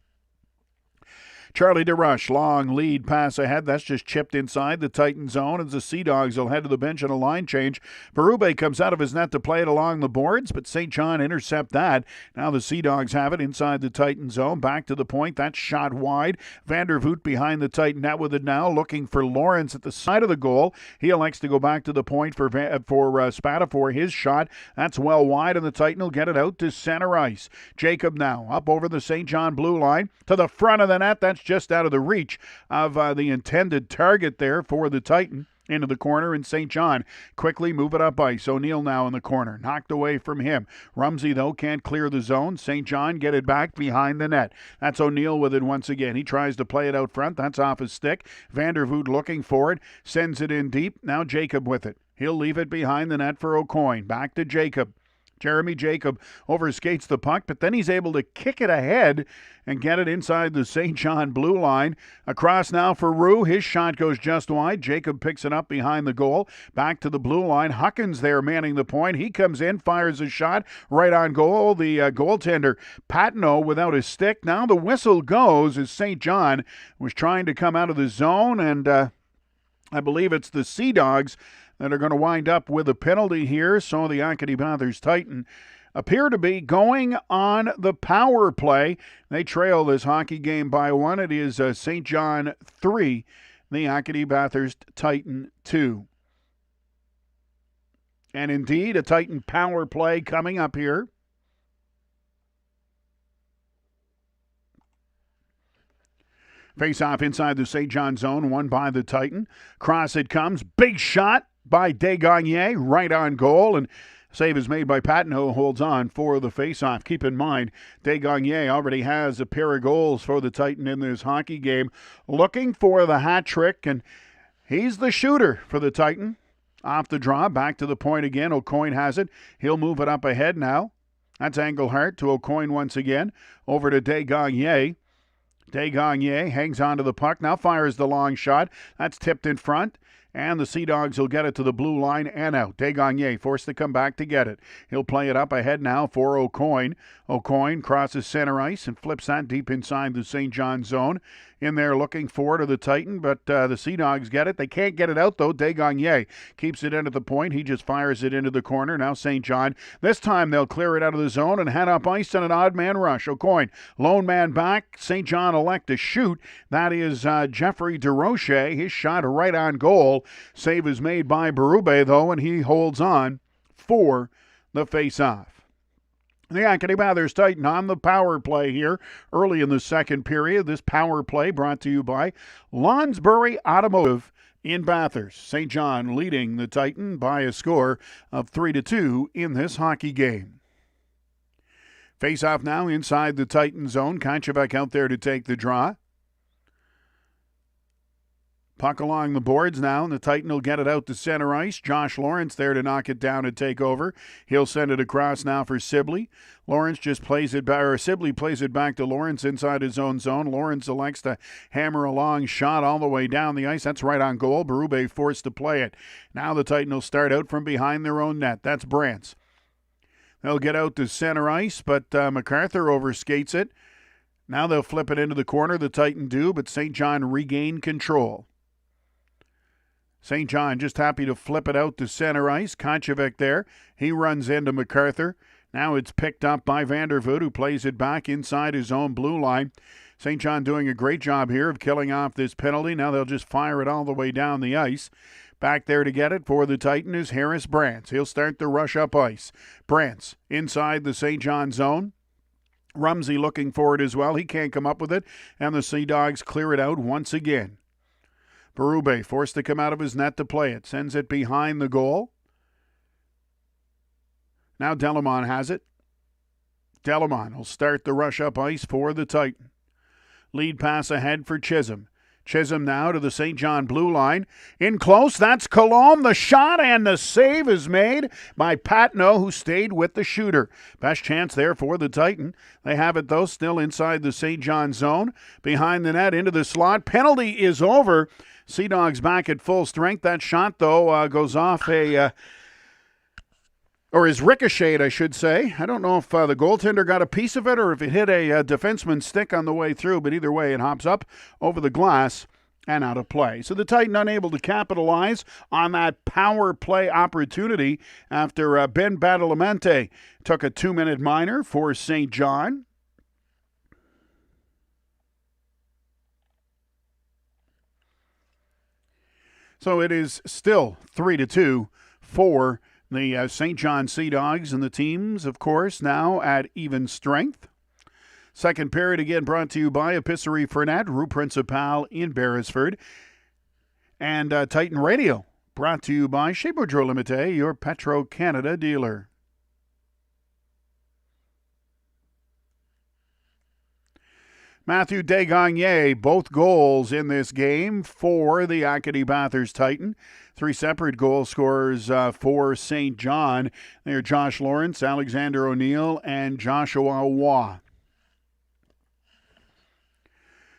Charlie DeRush, long lead pass ahead. That's just chipped inside the Titan zone as the Sea Dogs will head to the bench on a line change. Berube comes out of his net to play it along the boards, but St. John intercept that. Now the Sea Dogs have it inside the Titan zone. Back to the point. That's shot wide. Vandervoot behind the Titan net with it now, looking for Lawrence at the side of the goal. He elects to go back to the point for Spatafor. His shot. That's well wide, and the Titan will get it out to center ice. Jacob now up over the St. John blue line to the front of the net. That's just out of the reach of the intended target there for the Titan. Into the corner, and St. John quickly move it up ice. O'Neill now in the corner, knocked away from him. Rumsey, though, can't clear the zone. St. John get it back behind the net. That's O'Neill with it once again. He tries to play it out front. That's off his stick. Vandervoot looking for it, sends it in deep. Now Jacob with it. He'll leave it behind the net for O'Coin. Back to Jacob. Jeremy Jacob overskates the puck, but then he's able to kick it ahead and get it inside the St. John blue line. Across now for Roux. His shot goes just wide. Jacob picks it up behind the goal. Back to the blue line. Huckins there manning the point. He comes in, fires a shot right on goal. The goaltender, Patino, without his stick. Now the whistle goes as St. John was trying to come out of the zone, and I believe it's the Sea Dogs that are going to wind up with a penalty here. So the Acadie-Bathurst Titan appear to be going on the power play. They trail this hockey game by one. It is St. John 3, the Acadie-Bathurst Titan 2. And indeed, a Titan power play coming up here. Face-off inside the St. John zone, won by the Titan. Cross it comes. Big shot by Desgagne, right on goal, and save is made by Patino, who holds on for the face-off. Keep in mind, Desgagne already has a pair of goals for the Titan in this hockey game. Looking for the hat trick, and he's the shooter for the Titan. Off the draw, back to the point again. O'Coin has it. He'll move it up ahead now. That's Engelhardt to O'Coin once again. Over to Desgagne. Desgagne hangs on to the puck. Now fires the long shot. That's tipped in front. And the Sea Dogs will get it to the blue line and out. Desgagne forced to come back to get it. He'll play it up ahead now for O'Coin. O'Coin crosses center ice and flips that deep inside the St. John zone. In there looking for to the Titan, but the Sea Dogs get it. They can't get it out, though. Desgagne keeps it in at the point. He just fires it into the corner. Now St. John. This time they'll clear it out of the zone and head up ice on an odd man rush. O'Coin, lone man back. St. John elect to shoot. That is Jeffrey DeRoche. His shot right on goal. Save is made by Berube, though, and he holds on for the face-off. The Acadie-Bathurst Titan on the power play here early in the second period. This power play brought to you by Lonsbury Automotive in Bathurst. St. John leading the Titan by a score of 3-2 in this hockey game. Face-off now inside the Titan zone. Koncevek out there to take the draw. Puck along the boards now, and the Titan will get it out to center ice. Josh Lawrence there to knock it down and take over. He'll send it across now for Sibley. Lawrence just plays it back, or Sibley plays it back to Lawrence inside his own zone. Lawrence elects to hammer a long shot all the way down the ice. That's right on goal. Berube forced to play it. Now the Titan will start out from behind their own net. That's Brantz. They'll get out to center ice, but MacArthur overskates it. Now they'll flip it into the corner. The Titan do, but St. John regain control. St. John just happy to flip it out to center ice. Koncevek there. He runs into MacArthur. Now it's picked up by Vandervoot, who plays it back inside his own blue line. St. John doing a great job here of killing off this penalty. Now they'll just fire it all the way down the ice. Back there to get it for the Titan is Harris Brantz. He'll start the rush up ice. Brantz inside the St. John zone. Rumsey looking for it as well. He can't come up with it, and the Sea Dogs clear it out once again. Berube forced to come out of his net to play it. Sends it behind the goal. Now Delamont has it. Delamont will start the rush up ice for the Titan. Lead pass ahead for Chisholm. Chisholm now to the St. John blue line. In close, that's Colomb. The shot and the save is made by Patno, who stayed with the shooter. Best chance there for the Titan. They have it, though, still inside the St. John zone. Behind the net, into the slot. Penalty is over. Sea Dogs back at full strength. That shot, though, goes off or is ricocheted, I should say. I don't know if the goaltender got a piece of it or if it hit a defenseman's stick on the way through, but either way, it hops up over the glass and out of play. So the Titan unable to capitalize on that power play opportunity after Ben Badalamenti took a 2-minute minor for St. John. So it is still 3-2 for the St. John Sea Dogs, and the teams, of course, now at even strength. Second period again brought to you by Epicerie Fernet, Rue Principale in Beresford. And Titan Radio brought to you by Chez Boudreau Limité, your Petro-Canada dealer. Matthew Desgagne, both goals in this game for the Acadie-Bathurst Titan. 3 separate goal scorers for St. John. They're Josh Lawrence, Alexander O'Neill, and Joshua Waugh.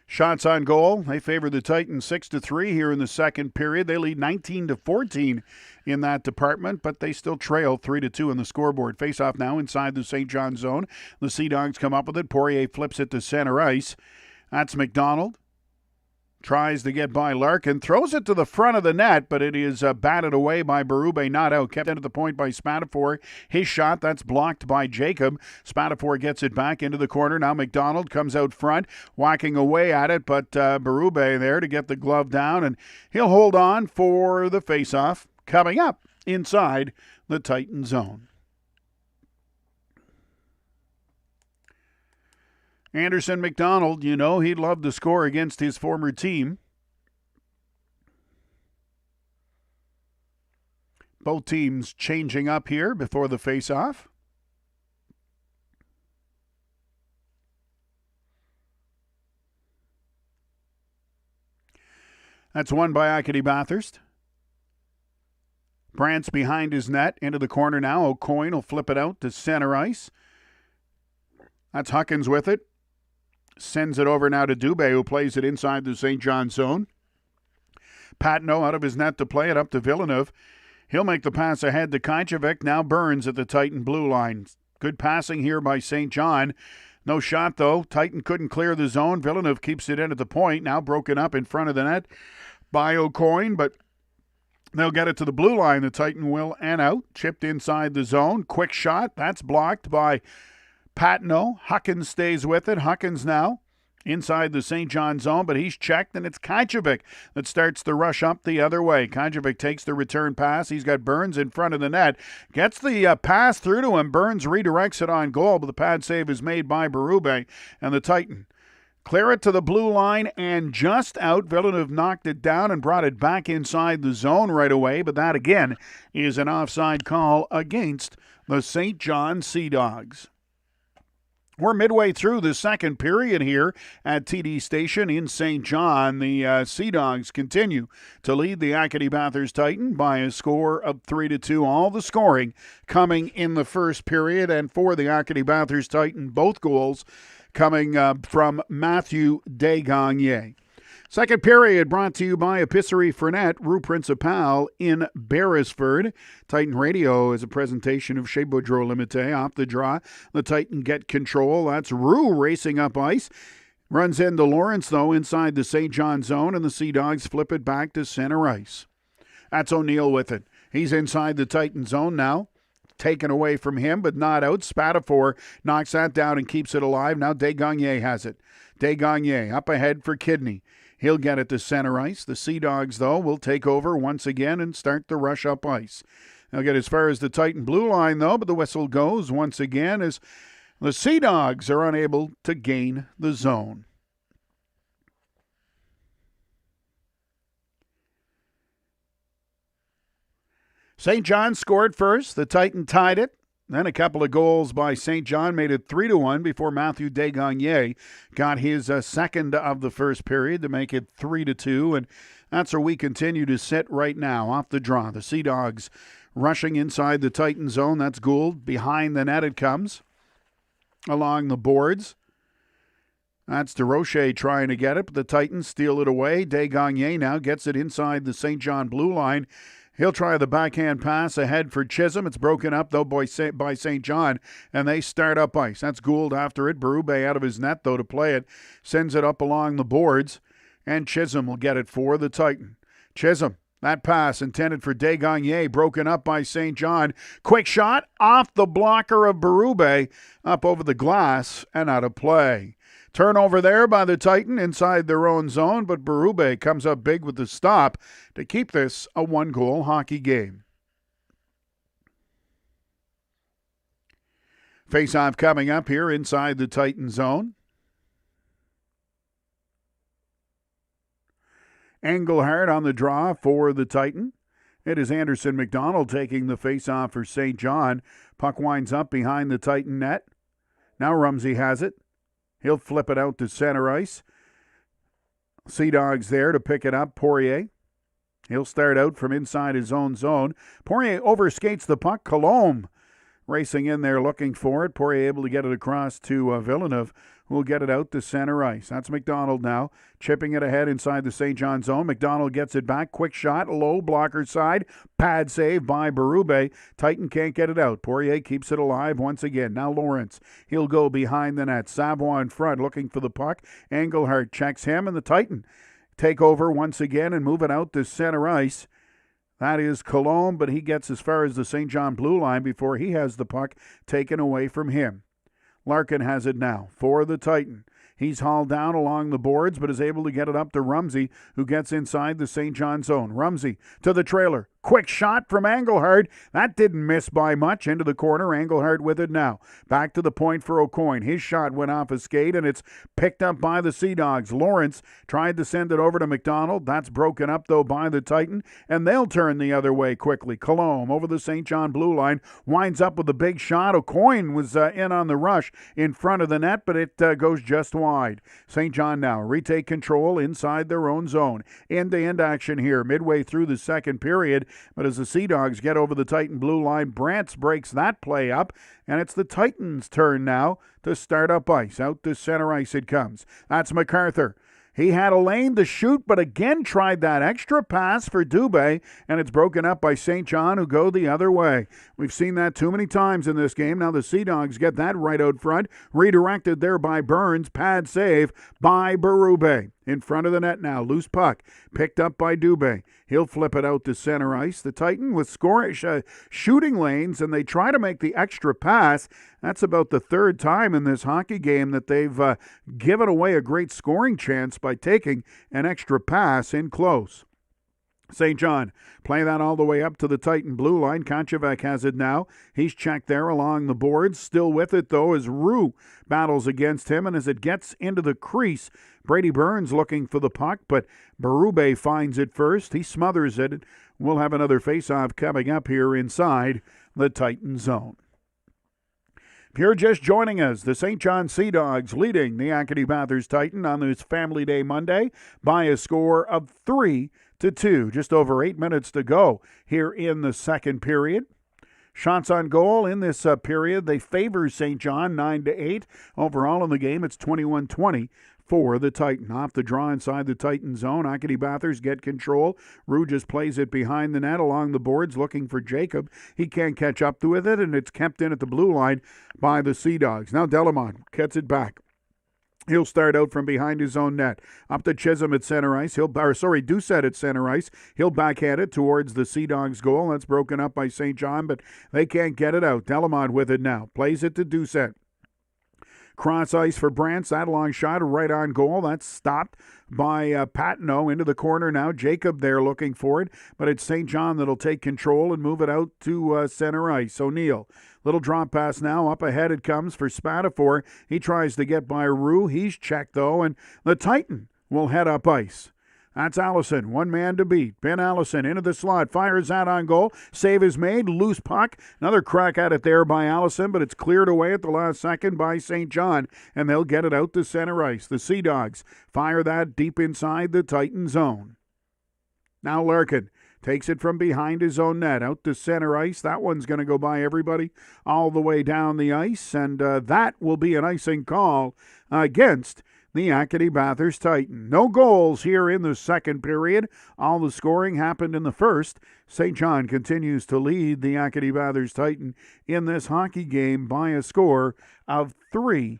Shots on goal, they favor the Titans 6-3 here in the second period. They lead 19-14 in that department, but they still trail 3-2 on the scoreboard. Face-off now inside the St. John zone. The Sea Dogs come up with it. Poirier flips it to center ice. That's McDonald. Tries to get by Larkin, throws it to the front of the net, but it is batted away by Berube, not out. Kept in at the point by Spatafor. His shot, that's blocked by Jacob. Spatafor gets it back into the corner. Now McDonald comes out front, whacking away at it, but Berube there to get the glove down, and he'll hold on for the faceoff coming up inside the Titan zone. Anderson McDonald, you know he'd love to score against his former team. Both teams changing up here before the face-off. That's won by Acadie-Bathurst. Brant's behind his net, into the corner now. O'Coin will flip it out to center ice. That's Huckins with it. Sends it over now to Dubé, who plays it inside the St. John zone. Patno out of his net to play it up to Villeneuve. He'll make the pass ahead to Kajcevic. Now Burns at the Titan blue line. Good passing here by St. John. No shot, though. Titan couldn't clear the zone. Villeneuve keeps it in at the point. Now broken up in front of the net by O'Coin, but they'll get it to the blue line. The Titan will and out. Chipped inside the zone. Quick shot. That's blocked by Patno. Huckins stays with it. Huckins now inside the St. John zone, but he's checked, and it's Kajcevic that starts the rush up the other way. Kajcevic takes the return pass. He's got Burns in front of the net. Gets the pass through to him. Burns redirects it on goal, but the pad save is made by Berube, and the Titan clear it to the blue line and just out. Villeneuve knocked it down and brought it back inside the zone right away, but that again is an offside call against the St. John Sea Dogs. We're midway through the second period here at TD Station in St. John. The Sea Dogs continue to lead the Acadie-Bathurst Titan by a score of 3-2. All the scoring coming in the first period, and for the Acadie-Bathurst Titan, both goals coming from Matthew Desgagne. Second period brought to you by Epicerie Fernet, Rue Principale in Beresford. Titan Radio is a presentation of Chez Boudreau Limité. Off the draw, the Titan get control. That's Rue racing up ice. Runs into Lawrence, though, inside the St. John zone, and the Sea Dogs flip it back to center ice. That's O'Neill with it. He's inside the Titan zone now. Taken away from him, but not out. Spatafor knocks that down and keeps it alive. Now Desgagne has it. Desgagne up ahead for Kidney. He'll get it to center ice. The Sea Dogs, though, will take over once again and start the rush up ice. They'll get as far as the Titan blue line, though, but the whistle goes once again as the Sea Dogs are unable to gain the zone. St. John scored first. The Titan tied it Then a couple of goals by St. John made it 3-1 before Matthew Desgagne got his second of the first period to make it 3-2. And that's where we continue to sit right now off the draw. The Sea Dogs rushing inside the Titan zone. That's Gould. Behind the net it comes along the boards. That's DeRoche trying to get it, but the Titans steal it away. Desgagne now gets it inside the St. John blue line. He'll try the backhand pass ahead for Chisholm. It's broken up, though, by St. John, and they start up ice. That's Gould after it. Berube out of his net, though, to play it. Sends it up along the boards, and Chisholm will get it for the Titan. Chisholm, that pass intended for Desgagne, broken up by St. John. Quick shot off the blocker of Berube, up over the glass, and out of play. Turnover there by the Titan inside their own zone, but Berube comes up big with the stop to keep this a one-goal hockey game. Face-off coming up here inside the Titan zone. Engelhardt on the draw for the Titan. It is Anderson McDonald taking the face-off for St. John. Puck winds up behind the Titan net. Now Rumsey has it. He'll flip it out to center ice. Sea Dogs there to pick it up. Poirier. He'll start out from inside his own zone. Poirier overskates the puck. Colombe racing in there looking for it. Poirier able to get it across to Villeneuve, who will get it out to center ice. That's McDonald now, chipping it ahead inside the St. John zone. McDonald gets it back. Quick shot, low, blocker side. Pad save by Berube. Titan can't get it out. Poirier keeps it alive once again. Now Lawrence. He'll go behind the net. Savoie in front looking for the puck. Engelhardt checks him, and the Titan take over once again and move it out to center ice. That is Colombe, but he gets as far as the St. John blue line before he has the puck taken away from him. Larkin has it now for the Titan. He's hauled down along the boards, but is able to get it up to Rumsey, who gets inside the St. John zone. Rumsey to the trailer. Quick shot from Engelhardt. That didn't miss by much. Into the corner. Engelhardt with it now. Back to the point for O'Coin. His shot went off a skate, and it's picked up by the Sea Dogs. Lawrence tried to send it over to McDonald. That's broken up, though, by the Titan, and they'll turn the other way quickly. Colombe over the St. John blue line. Winds up with a big shot. O'Coin was in on the rush in front of the net, but it goes just wide. St. John now retake control inside their own zone. End-to-end action here midway through the second period. But as the Sea Dogs get over the Titan blue line, Brantz breaks that play up, and it's the Titans' turn now to start up ice. Out to center ice it comes. That's MacArthur. He had a lane to shoot, but again tried that extra pass for Dubé, and it's broken up by St. John, who go the other way. We've seen that too many times in this game. Now the Sea Dogs get that right out front. Redirected there by Burns. Pad save by Berube. In front of the net now. Loose puck. Picked up by Dubé. He'll flip it out to center ice. The Titan with shooting lanes, and they try to make the extra pass. That's about the third time in this hockey game that they've given away a great scoring chance by taking an extra pass in close. St. John play that all the way up to the Titan blue line. Koncevek has it now. He's checked there along the boards. Still with it, though, as Roux battles against him. And as it gets into the crease, Brady Burns looking for the puck, but Berube finds it first. He smothers it. We'll have another face-off coming up here inside the Titan zone. If you're just joining us, the St. John Sea Dogs leading the Acadie-Bathurst Titan on this Family Day Monday by a score of 3-2. Just over 8 minutes to go here in the second period. Shots on goal in this period, they favor St. John 9-8. Overall in the game, it's 21-20 for the Titan. Off the draw inside the Titan zone. Acadie-Bathurst get control. Roux just plays it behind the net along the boards looking for Jacob. He can't catch up with it, and it's kept in at the blue line by the Sea Dogs. Now Delamont gets it back. He'll start out from behind his own net. Up to Chisholm at center ice. Doucette at center ice. He'll backhand it towards the Sea Dogs goal. That's broken up by St. John, but they can't get it out. Delamont with it now. Plays it to Doucette. Cross ice for Brantz. That long shot right on goal. That's stopped by Patino into the corner now. Jacob there looking for it, but it's St. John that'll take control and move it out to center ice. O'Neill. Little drop pass now. Up ahead it comes for Spatafor. He tries to get by Roux. He's checked, though, and the Titan will head up ice. That's Allison. One man to beat. Ben Allison into the slot. Fires that on goal. Save is made. Loose puck. Another crack at it there by Allison, but it's cleared away at the last second by St. John, and they'll get it out to center ice. The Sea Dogs fire that deep inside the Titan zone. Now Larkin takes it from behind his own net out to center ice. That one's going to go by everybody all the way down the ice, and that will be an icing call against the Acadie-Bathurst Titan. No goals here in the second period. All the scoring happened in the first. St. John continues to lead the Acadie-Bathurst Titan in this hockey game by a score of 3-2.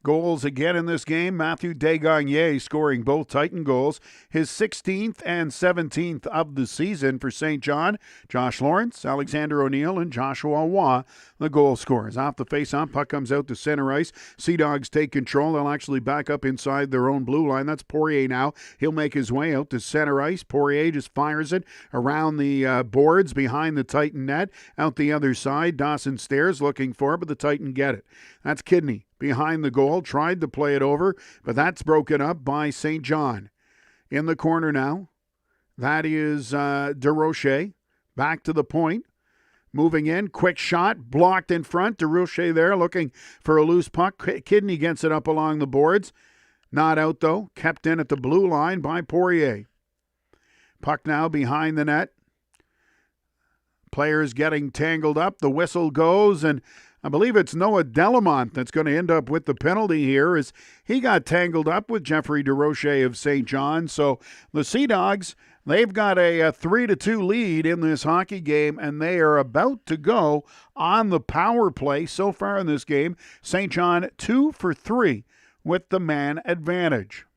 Goals again in this game. Matthew Desgagnés scoring both Titan goals. His 16th and 17th of the season for St. John. Josh Lawrence, Alexander O'Neill, and Joshua Waugh, the goal scorers. Off the face-off, puck comes out to center ice. Sea Dogs take control. They'll actually back up inside their own blue line. That's Poirier now. He'll make his way out to center ice. Poirier just fires it around the boards behind the Titan net. Out the other side, Dawson Stairs looking for it, but the Titan get it. That's Kidney behind the goal, tried to play it over, but that's broken up by St. John. In the corner now, that is DeRoche. Back to the point. Moving in, quick shot, blocked in front. DeRoche there looking for a loose puck. Kidney gets it up along the boards. Not out though, kept in at the blue line by Poirier. Puck now behind the net. Players getting tangled up. The whistle goes, and I believe it's Noah Delamont that's going to end up with the penalty here, as he got tangled up with Jeffrey DeRoche of St. John. So the Sea Dogs, they've got a 3-2 lead in this hockey game, and they are about to go on the power play so far in this game. St. John 2 for 3 with the man advantage.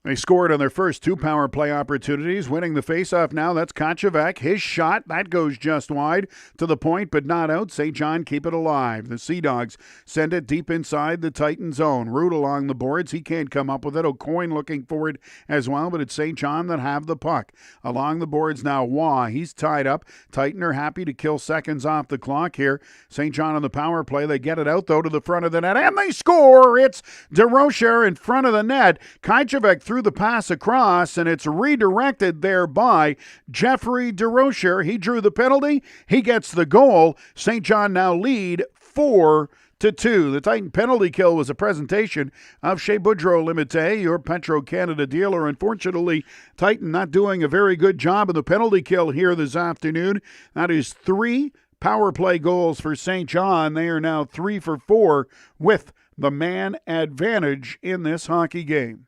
They scored on their first two power play opportunities, winning the faceoff now. That's Kochevac. His shot, that goes just wide to the point, but not out. St. John keep it alive. The Sea Dogs send it deep inside the Titan zone. Root along the boards. He can't come up with it. O'Coin looking forward as well, but it's St. John that have the puck. Along the boards now, Waugh. He's tied up. Titan are happy to kill seconds off the clock here. St. John on the power play. They get it out, though, to the front of the net, and they score! It's DeRocher in front of the net. Kochevac through the pass across, and it's redirected there by Jeffrey DeRocher. He drew the penalty. He gets the goal. St. John now lead 4-2. The Titan penalty kill was a presentation of Chez Boudreau Limité, your Petro-Canada dealer. Unfortunately, Titan not doing a very good job of the penalty kill here this afternoon. That is 3 power play goals for St. John. They are now 3 for 4 with the man advantage in this hockey game.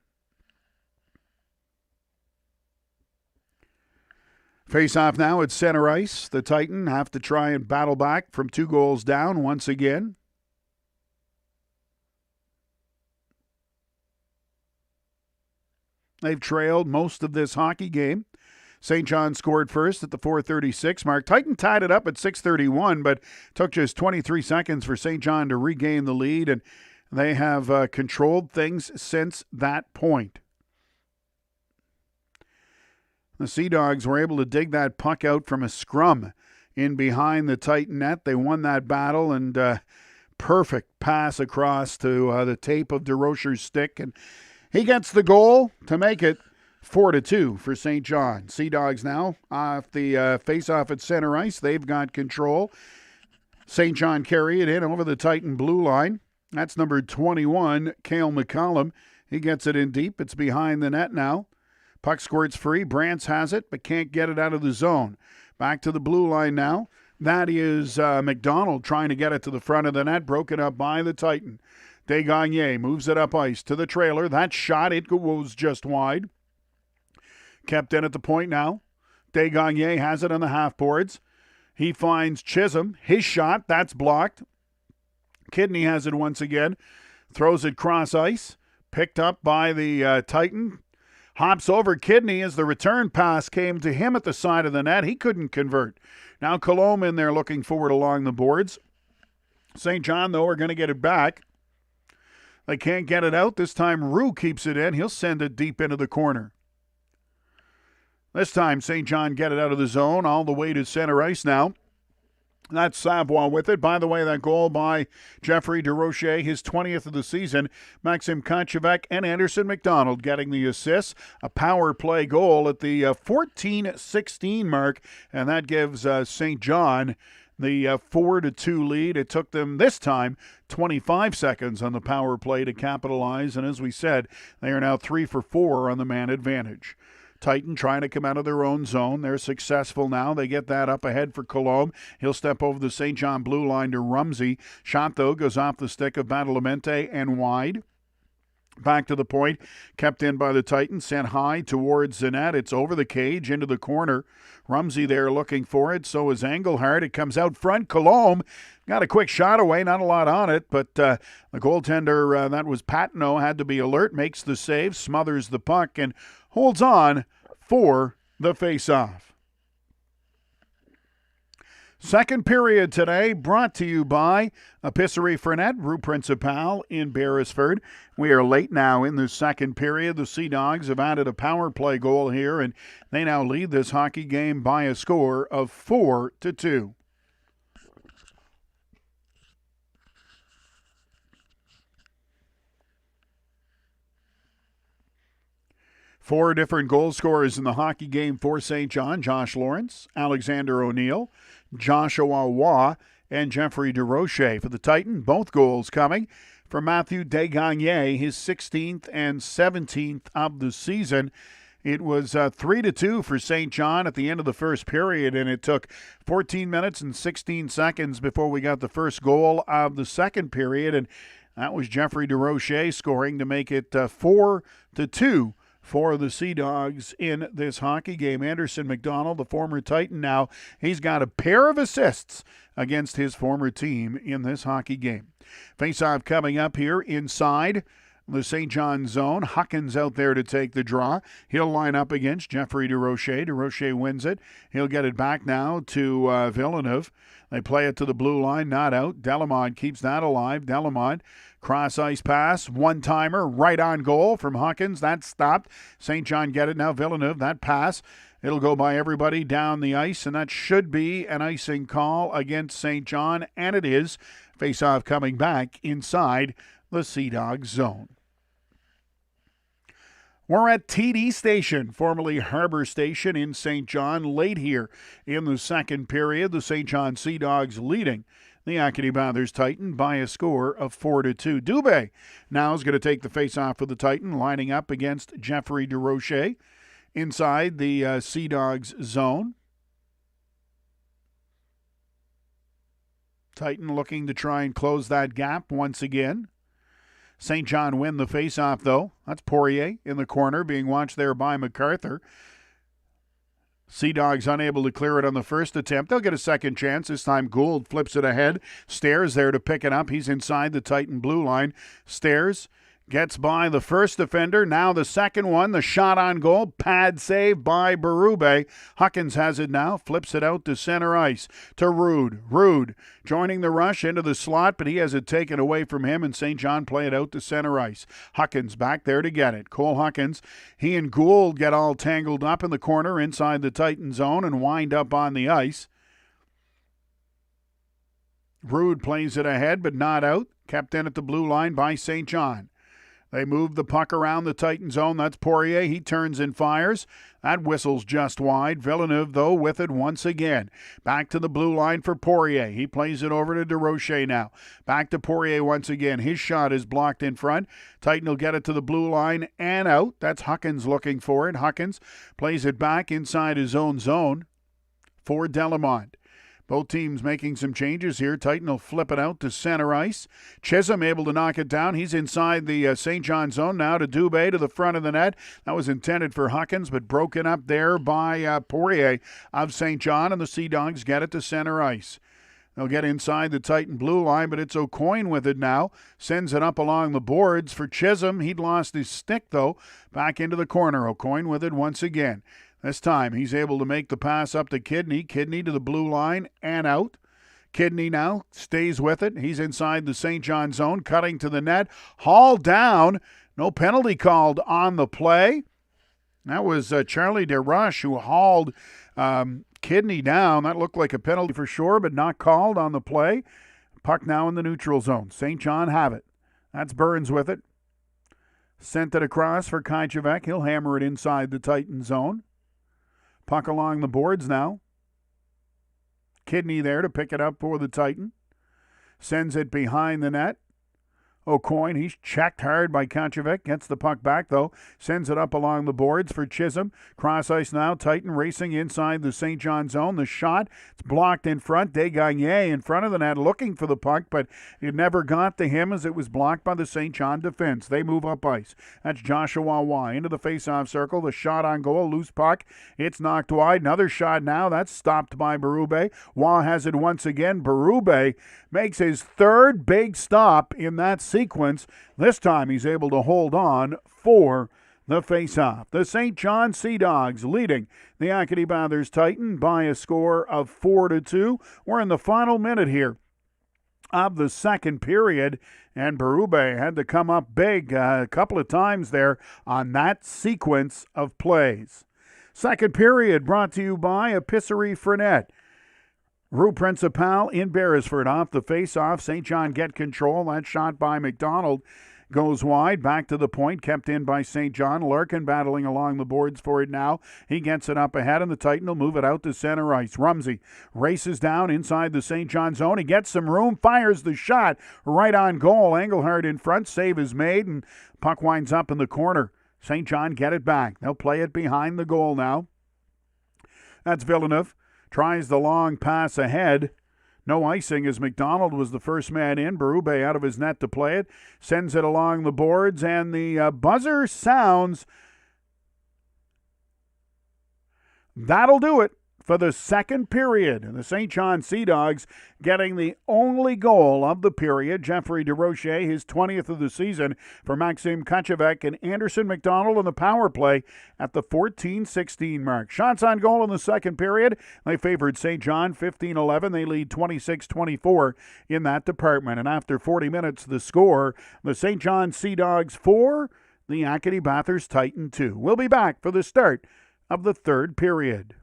Face-off now at center ice. The Titan have to try and battle back from 2 goals down once again. They've trailed most of this hockey game. St. John scored first at the 4:36 mark. Titan tied it up at 6:31, but took just 23 seconds for St. John to regain the lead, and they have controlled things since that point. The Sea Dogs were able to dig that puck out from a scrum in behind the Titan net. They won that battle, and perfect pass across to the tape of DeRocher's stick, and he gets the goal to make it 4-2 for St. John. Sea Dogs now off the face-off at center ice. They've got control. St. John carry it in over the Titan blue line. That's number 21, Cale McCollum. He gets it in deep. It's behind the net now. Puck squirts free. Brantz has it, but can't get it out of the zone. Back to the blue line now. That is McDonald trying to get it to the front of the net. Broken up by the Titan. Desgagnés moves it up ice to the trailer. That shot, it goes just wide. Kept in at the point now. Desgagnés has it on the half boards. He finds Chisholm. His shot, that's blocked. Kidney has it once again. Throws it cross ice. Picked up by the Titan. Hops over Kidney as the return pass came to him at the side of the net. He couldn't convert. Now Colomb in there looking forward along the boards. St. John, though, are going to get it back. They can't get it out. This time Roux keeps it in. He'll send it deep into the corner. This time, St. John get it out of the zone all the way to center ice now. That's Savoie with it. By the way, that goal by Jeffrey DeRocher, his 20th of the season. Maxim Koncevek and Anderson McDonald getting the assists. A power play goal at the 14-16 mark, and that gives St. John the 4-2 lead. It took them this time 25 seconds on the power play to capitalize, and as we said, they are now 3 for 4 on the man advantage. Titan trying to come out of their own zone. They're successful now. They get that up ahead for Colombe. He'll step over the St. John blue line to Rumsey. Shot, though, goes off the stick of Badalamenti and wide. Back to the point, kept in by the Titans, sent high towards the net. It's over the cage, into the corner. Rumsey there looking for it. So is Engelhardt. It comes out front. Colombe got a quick shot away, not a lot on it, but the goaltender, that was Patino, had to be alert, makes the save, smothers the puck, and holds on for the face-off. Second period today brought to you by Epicerie Fernet, Rue Principal in Beresford. We are late now in the second period. The Sea Dogs have added a power play goal here, and they now lead this hockey game by a score of 4-2. Four different goal scorers in the hockey game for St. John: Josh Lawrence, Alexander O'Neill, Joshua Waugh, and Jeffrey DeRocher. For the Titan, both goals coming from Matthew Desgagne, his 16th and 17th of the season. It was 3-2 for St. John at the end of the first period, and it took 14 minutes and 16 seconds before we got the first goal of the second period, and that was Jeffrey DeRocher scoring to make it 4-2 for the Sea Dogs in this hockey game. Anderson McDonald, the former Titan now, he's got a pair of assists against his former team in this hockey game. Face-off coming up here inside the St. John zone. Huckins out there to take the draw. He'll line up against Jeffrey DeRocher. DeRocher wins it. He'll get it back now to Villeneuve. They play it to the blue line, not out. Delamont keeps that alive. Delamont, cross-ice pass, one-timer, right on goal from Huckins. That's stopped. St. John get it now. Villeneuve, that pass, it'll go by everybody down the ice, and that should be an icing call against St. John, and it is. Face-off coming back inside the Sea Dogs zone. We're at TD Station, formerly Harbor Station in St. John, late here in the second period. The St. John Sea Dogs leading the Acadie-Bathurst Titan by a score of 4-2. Dubé now is going to take the face-off for the Titan, lining up against Jeffrey DeRocher inside the Sea Dogs zone. Titan looking to try and close that gap once again. St. John win the face-off, though. That's Poirier in the corner, being watched there by MacArthur. Sea Dogs unable to clear it on the first attempt. They'll get a second chance. This time Gould flips it ahead. Stairs there to pick it up. He's inside the Titan blue line. Stairs gets by the first defender. Now the second one. The shot on goal. Pad save by Berube. Huckins has it now. Flips it out to center ice to Rude. Rude joining the rush into the slot, but he has it taken away from him, and St. John play it out to center ice. Huckins back there to get it. Cole Huckins. He and Gould get all tangled up in the corner inside the Titan zone and wind up on the ice. Rude plays it ahead, but not out. Kept in at the blue line by St. John. They move the puck around the Titan zone. That's Poirier. He turns and fires. That whistle's just wide. Villeneuve, though, with it once again. Back to the blue line for Poirier. He plays it over to DeRocher now. Back to Poirier once again. His shot is blocked in front. Titan will get it to the blue line and out. That's Huckins looking for it. Huckins plays it back inside his own zone for Delamont. Both teams making some changes here. Titan will flip it out to center ice. Chisholm able to knock it down. He's inside the St. John zone now to Dubé to the front of the net. That was intended for Huckins, but broken up there by Poirier of St. John, and the Sea Dogs get it to center ice. They'll get inside the Titan blue line, but it's O'Coin with it now. Sends it up along the boards for Chisholm. He'd lost his stick, though. Back into the corner. O'Coin with it once again. This time, he's able to make the pass up to Kidney. Kidney to the blue line and out. Kidney now stays with it. He's inside the St. John zone, cutting to the net. Hauled down. No penalty called on the play. That was Charlie DeRush who hauled Kidney down. That looked like a penalty for sure, but not called on the play. Puck now in the neutral zone. St. John have it. That's Burns with it. Sent it across for Kajavec. He'll hammer it inside the Titan zone. Puck along the boards now. Kidney there to pick it up for the Titan. Sends it behind the net. O'Coin, he's checked hard by Kajavec. Gets the puck back, though. Sends it up along the boards for Chisholm. Cross ice now. Titan racing inside the St. John zone. The shot, it's blocked in front. Desgagne in front of the net looking for the puck, but it never got to him as it was blocked by the St. John defense. They move up ice. That's Joshua Waugh into the face-off circle. The shot on goal. Loose puck. It's knocked wide. Another shot now. That's stopped by Berube. Waugh has it once again. Berube makes his third big stop in that sequence. This time he's able to hold on for the face-off. The St. John Sea Dogs leading the Acadie-Bathurst Titan by a score of 4-2. We're in the final minute here of the second period, and Berube had to come up big a couple of times there on that sequence of plays. Second period brought to you by Epicerie Fernet. Rue Principal in Beresford off the face-off. St. John get control. That shot by McDonald goes wide. Back to the point. Kept in by St. John. Larkin battling along the boards for it now. He gets it up ahead, and the Titan will move it out to center ice. Rumsey races down inside the St. John zone. He gets some room. Fires the shot right on goal. Engelhardt in front. Save is made, and puck winds up in the corner. St. John get it back. They'll play it behind the goal now. That's Villeneuve. Tries the long pass ahead. No icing as McDonald was the first man in. Berube out of his net to play it. Sends it along the boards, and the buzzer sounds. That'll do it for the second period. And the St. John Sea Dogs getting the only goal of the period. Jeffrey DeRoche, his 20th of the season for Maxim Kajavec and Anderson McDonald on the power play at the 14-16 mark. Shots on goal in the second period. They favored St. John 15-11. They lead 26-24 in that department. And after 40 minutes, the score, the St. John Sea Dogs 4, the Acadie-Bathurst Titan 2. We'll be back for the start of the third period.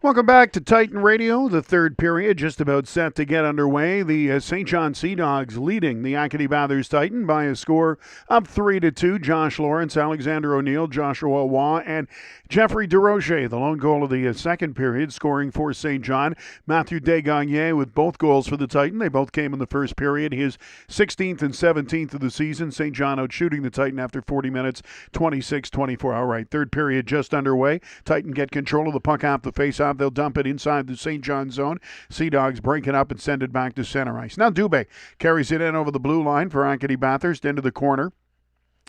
Welcome back to Titan Radio. The third period just about set to get underway. The St. John Sea Dogs leading the Acadie-Bathurst Titan by a score of 3-2. Josh Lawrence, Alexander O'Neill, Joshua Waugh, and Jeffrey DeRocher, the lone goal of the second period, scoring for St. John. Matthew Desgagne with both goals for the Titan. They both came in the first period. His 16th and 17th of the season. St. John out shooting the Titan after 40 minutes, 26-24. All right, third period just underway. Titan get control of the puck off the faceoff. They'll dump it inside the St. John zone. Sea Dogs break it up and send it back to center ice. Now Dubé carries it in over the blue line for Acadie-Bathurst into the corner.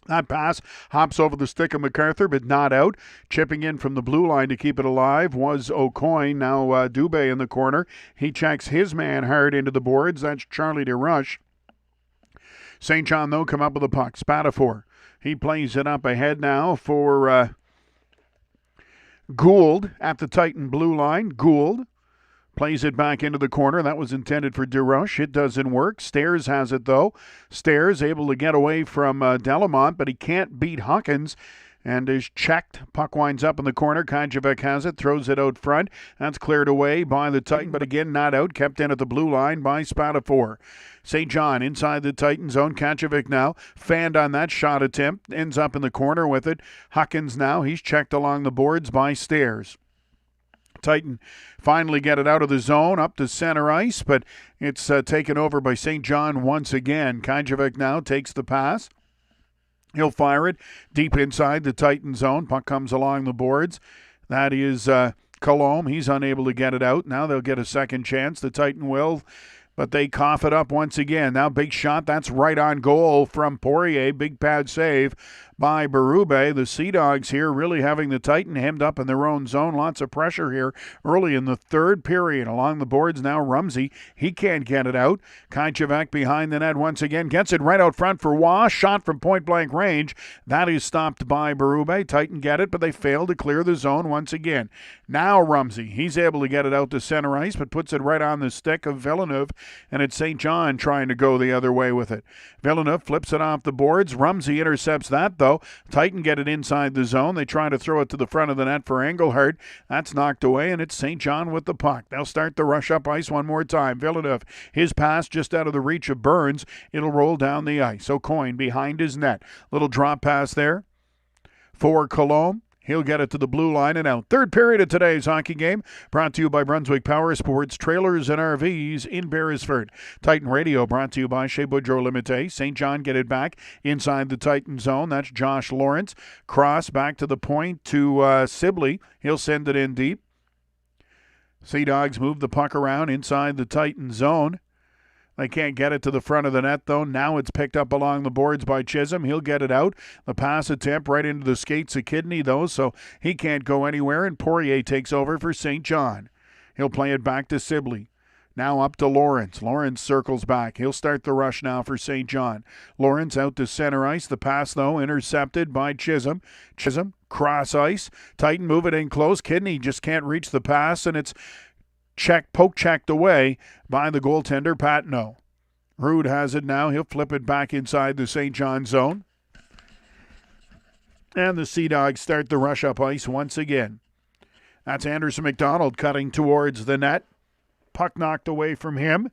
That pass hops over the stick of MacArthur, but not out. Chipping in from the blue line to keep it alive was O'Coin. Now Dubé in the corner. He checks his man hard into the boards. That's Charlie DeRush. St. John, though, come up with the puck. Spatafor. He plays it up ahead now for Gould at the Titan blue line. Gould plays it back into the corner. That was intended for DeRush. It doesn't work. Stairs has it, though. Stairs able to get away from Delamont, but he can't beat Hawkins. And is checked. Puck winds up in the corner. Kajavec has it. Throws it out front. That's cleared away by the Titan, but again not out. Kept in at the blue line by Spatafor. St. John inside the Titan zone. Kajavec now fanned on that shot attempt. Ends up in the corner with it. Hawkins now. He's checked along the boards by Stairs. Titan finally get it out of the zone up to center ice, but it's taken over by St. John once again. Kajavec now takes the pass. He'll fire it deep inside the Titan zone. Puck comes along the boards. That is Colombe. He's unable to get it out. Now they'll get a second chance. The Titan will, but they cough it up once again. Now big shot. That's right on goal from Poirier. Big pad save by Berube. The Sea Dogs here really having the Titan hemmed up in their own zone. Lots of pressure here early in the third period. Along the boards now Rumsey. He can't get it out. Kajavec behind the net once again. Gets it right out front for Waugh. Shot from point-blank range. That is stopped by Berube. Titan get it, but they fail to clear the zone once again. Now Rumsey. He's able to get it out to center ice, but puts it right on the stick of Villeneuve, and it's St. John trying to go the other way with it. Villeneuve flips it off the boards. Rumsey intercepts that, though. Titan get it inside the zone. They try to throw it to the front of the net for Engelhardt. That's knocked away, and it's St. John with the puck. They'll start the rush up ice one more time. Villeneuve, his pass just out of the reach of Burns. It'll roll down the ice. O'Coin behind his net. Little drop pass there for Colombe. He'll get it to the blue line and out. Third period of today's hockey game brought to you by Brunswick Power Sports, Trailers and RVs in Beresford. Titan Radio brought to you by Chez Boudreau Limité. St. John get it back inside the Titan zone. That's Josh Lawrence. Cross back to the point to Sibley. He'll send it in deep. Sea Dogs move the puck around inside the Titan zone. They can't get it to the front of the net, though. Now it's picked up along the boards by Chisholm. He'll get it out. The pass attempt right into the skates of Kidney, though, so he can't go anywhere, and Poirier takes over for St. John. He'll play it back to Sibley. Now up to Lawrence. Lawrence circles back. He'll start the rush now for St. John. Lawrence out to center ice. The pass, though, intercepted by Chisholm. Chisholm, cross ice. Titan move it in close. Kidney just can't reach the pass, and it's poke checked away by the goaltender, Patno. Rude has it now. He'll flip it back inside the St. John zone. And the Sea Dogs start the rush up ice once again. That's Anderson McDonald cutting towards the net. Puck knocked away from him.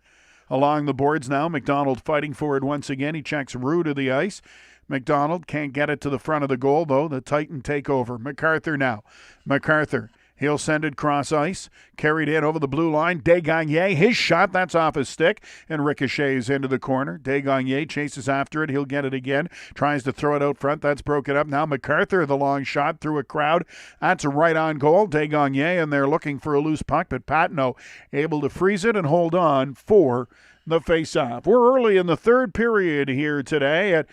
Along the boards now, McDonald fighting for it once again. He checks Rude to the ice. McDonald can't get it to the front of the goal, though. The Titan takeover. MacArthur now. MacArthur. He'll send it cross ice. Carried in over the blue line. Desgagne, his shot, that's off his stick, and ricochets into the corner. Desgagne chases after it. He'll get it again. Tries to throw it out front. That's broken up. Now MacArthur, the long shot through a crowd. That's right on goal. Desgagne, and they're looking for a loose puck, but Patno able to freeze it and hold on for the face-off. We're early in the third period here today at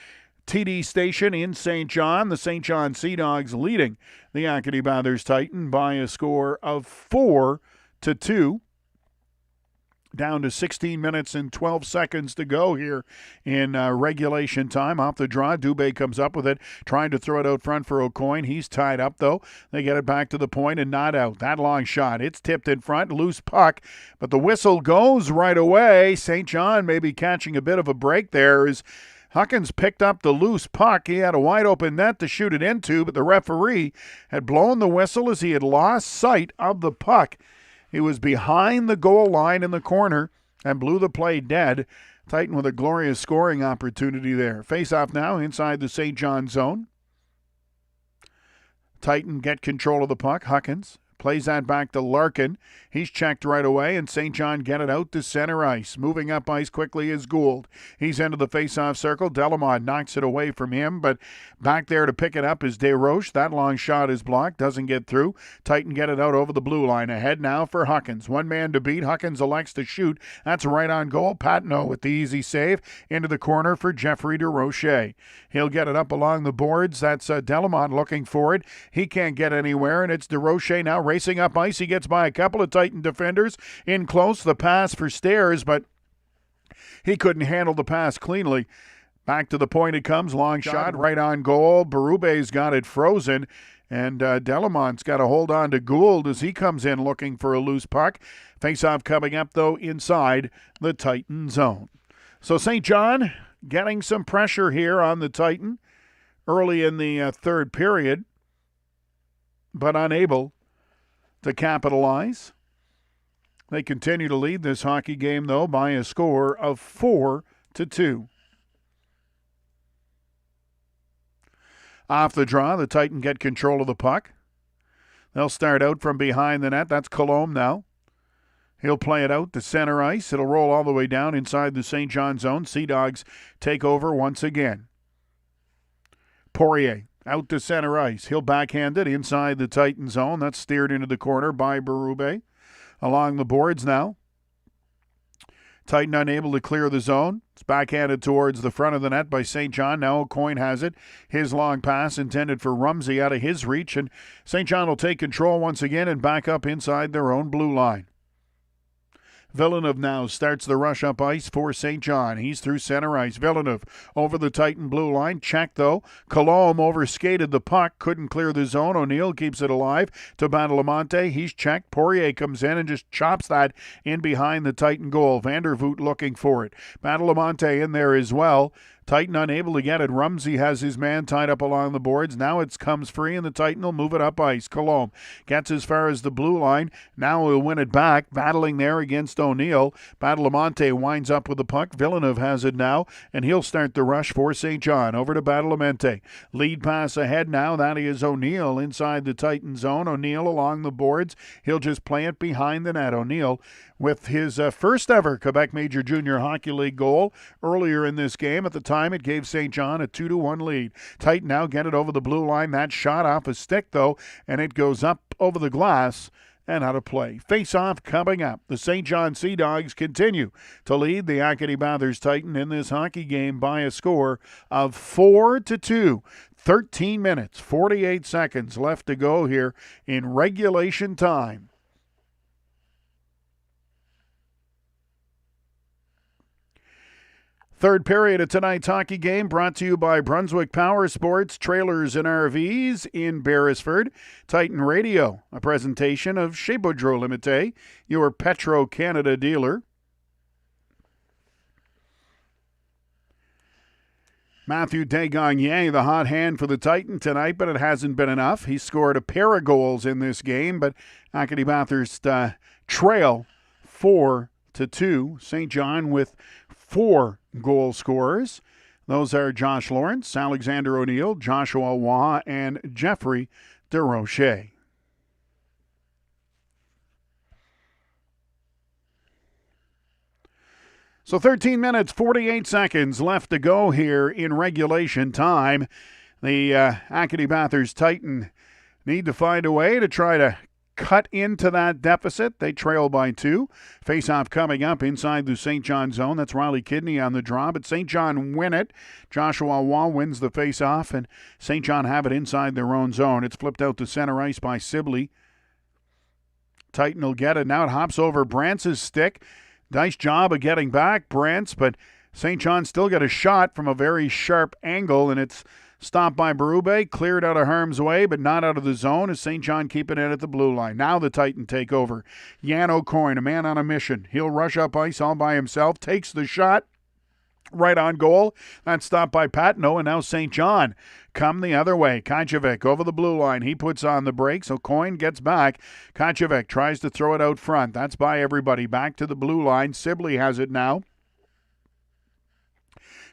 TD Station in St. John. The St. John Sea Dogs leading the Acadie-Bathurst Titan by a score of 4-2. Down to 16 minutes and 12 seconds to go here in regulation time. Off the draw, Dubé comes up with it, trying to throw it out front for O'Coin. He's tied up, though. They get it back to the point and not out. That long shot, it's tipped in front, loose puck, but the whistle goes right away. St. John maybe catching a bit of a break there as Huckins picked up the loose puck. He had a wide open net to shoot it into, but the referee had blown the whistle as he had lost sight of the puck. He was behind the goal line in the corner and blew the play dead. Titan with a glorious scoring opportunity there. Face-off now inside the St. John zone. Titan get control of the puck. Huckins plays that back to Larkin. He's checked right away, and St. John get it out to center ice. Moving up ice quickly is Gould. He's into the face-off circle. Delamont knocks it away from him, but back there to pick it up is Desroches. That long shot is blocked. Doesn't get through. Titan get it out over the blue line. Ahead now for Huckins. One man to beat. Huckins elects to shoot. That's right on goal. Patnaud with the easy save. Into the corner for Jeffrey Desroches. He'll get it up along the boards. That's Delamont looking for it. He can't get anywhere, and it's Desroches now racing up ice. He gets by a couple of Titan defenders. In close, the pass for Stairs, but he couldn't handle the pass cleanly. Back to the point it comes. Long shot right on goal. Berube's got it frozen, and Delamont's got to hold on to Gould as he comes in looking for a loose puck. Face-off coming up, though, inside the Titan zone. So St. John getting some pressure here on the Titan early in the third period, but unable to capitalize. They continue to lead this hockey game, though, by a score of 4-2. Off the draw, the Titan get control of the puck. They'll start out from behind the net. That's Colombe now. He'll play it out to center ice. It'll roll all the way down inside the St. John zone. Sea Dogs take over once again. Poirier out to center ice. He'll backhand it inside the Titan zone. That's steered into the corner by Berube. Along the boards now. Titan unable to clear the zone. It's backhanded towards the front of the net by St. John. Now Coyne has it. His long pass intended for Rumsey out of his reach. And St. John will take control once again and back up inside their own blue line. Villeneuve now starts the rush up ice for St. John. He's through center ice. Villeneuve over the Titan blue line. Check, though. Colombe overskated the puck. Couldn't clear the zone. O'Neill keeps it alive to Badalamante. He's checked. Poirier comes in and just chops that in behind the Titan goal. Vandervoot looking for it. Badalamante in there as well. Titan unable to get it. Rumsey has his man tied up along the boards. Now it comes free, and the Titan will move it up ice. Colombe gets as far as the blue line. Now he'll win it back, battling there against O'Neill. Badalamante winds up with the puck. Villeneuve has it now, and he'll start the rush for St. John. Over to Badalamante. Lead pass ahead now. That is O'Neill inside the Titan zone. O'Neill along the boards. He'll just play it behind the net. O'Neill with his first ever Quebec Major Junior Hockey League goal earlier in this game. At the time, it gave St. John a 2-1 lead. Titan now get it over the blue line. That shot off a stick, though, and it goes up over the glass and out of play. Face-off coming up. The St. John Sea Dogs continue to lead the Acadie-Bathurst Titan in this hockey game by a score of 4-2. 13 minutes, 48 seconds left to go here in regulation time. Third period of tonight's hockey game brought to you by Brunswick Power Sports, Trailers and RVs in Beresford. Titan Radio, a presentation of Chez Boudreau Limité, your Petro-Canada dealer. Matthew Desgagnés, the hot hand for the Titan tonight, but it hasn't been enough. He scored a pair of goals in this game, but Acadie-Bathurst trail 4-2. St. John with 4 goal scorers. Those are Josh Lawrence, Alexander O'Neill, Joshua Waugh, and Jeffrey Desroches. So 13 minutes, 48 seconds left to go here in regulation time. The Acadie-Bathurst Titan need to find a way to try to cut into that deficit. They trail by 2. Face-off coming up inside the St. John zone. That's Riley Kidney on the draw, but St. John win it. Joshua Waugh wins the face-off, and St. John have it inside their own zone. It's flipped out to center ice by Sibley. Titan will get it. Now it hops over Brantz's stick. Nice job of getting back, Brantz, but St. John still got a shot from a very sharp angle, and it's stopped by Berube, cleared out of harm's way, but not out of the zone as St. John keeping it at the blue line. Now the Titan take over. Jan O'Coyne, a man on a mission. He'll rush up ice all by himself, takes the shot. Right on goal. That's stopped by Patno, and now St. John come the other way. Kajevic over the blue line. He puts on the brakes. O'Coin gets back. Kajevic tries to throw it out front. That's by everybody. Back to the blue line. Sibley has it now.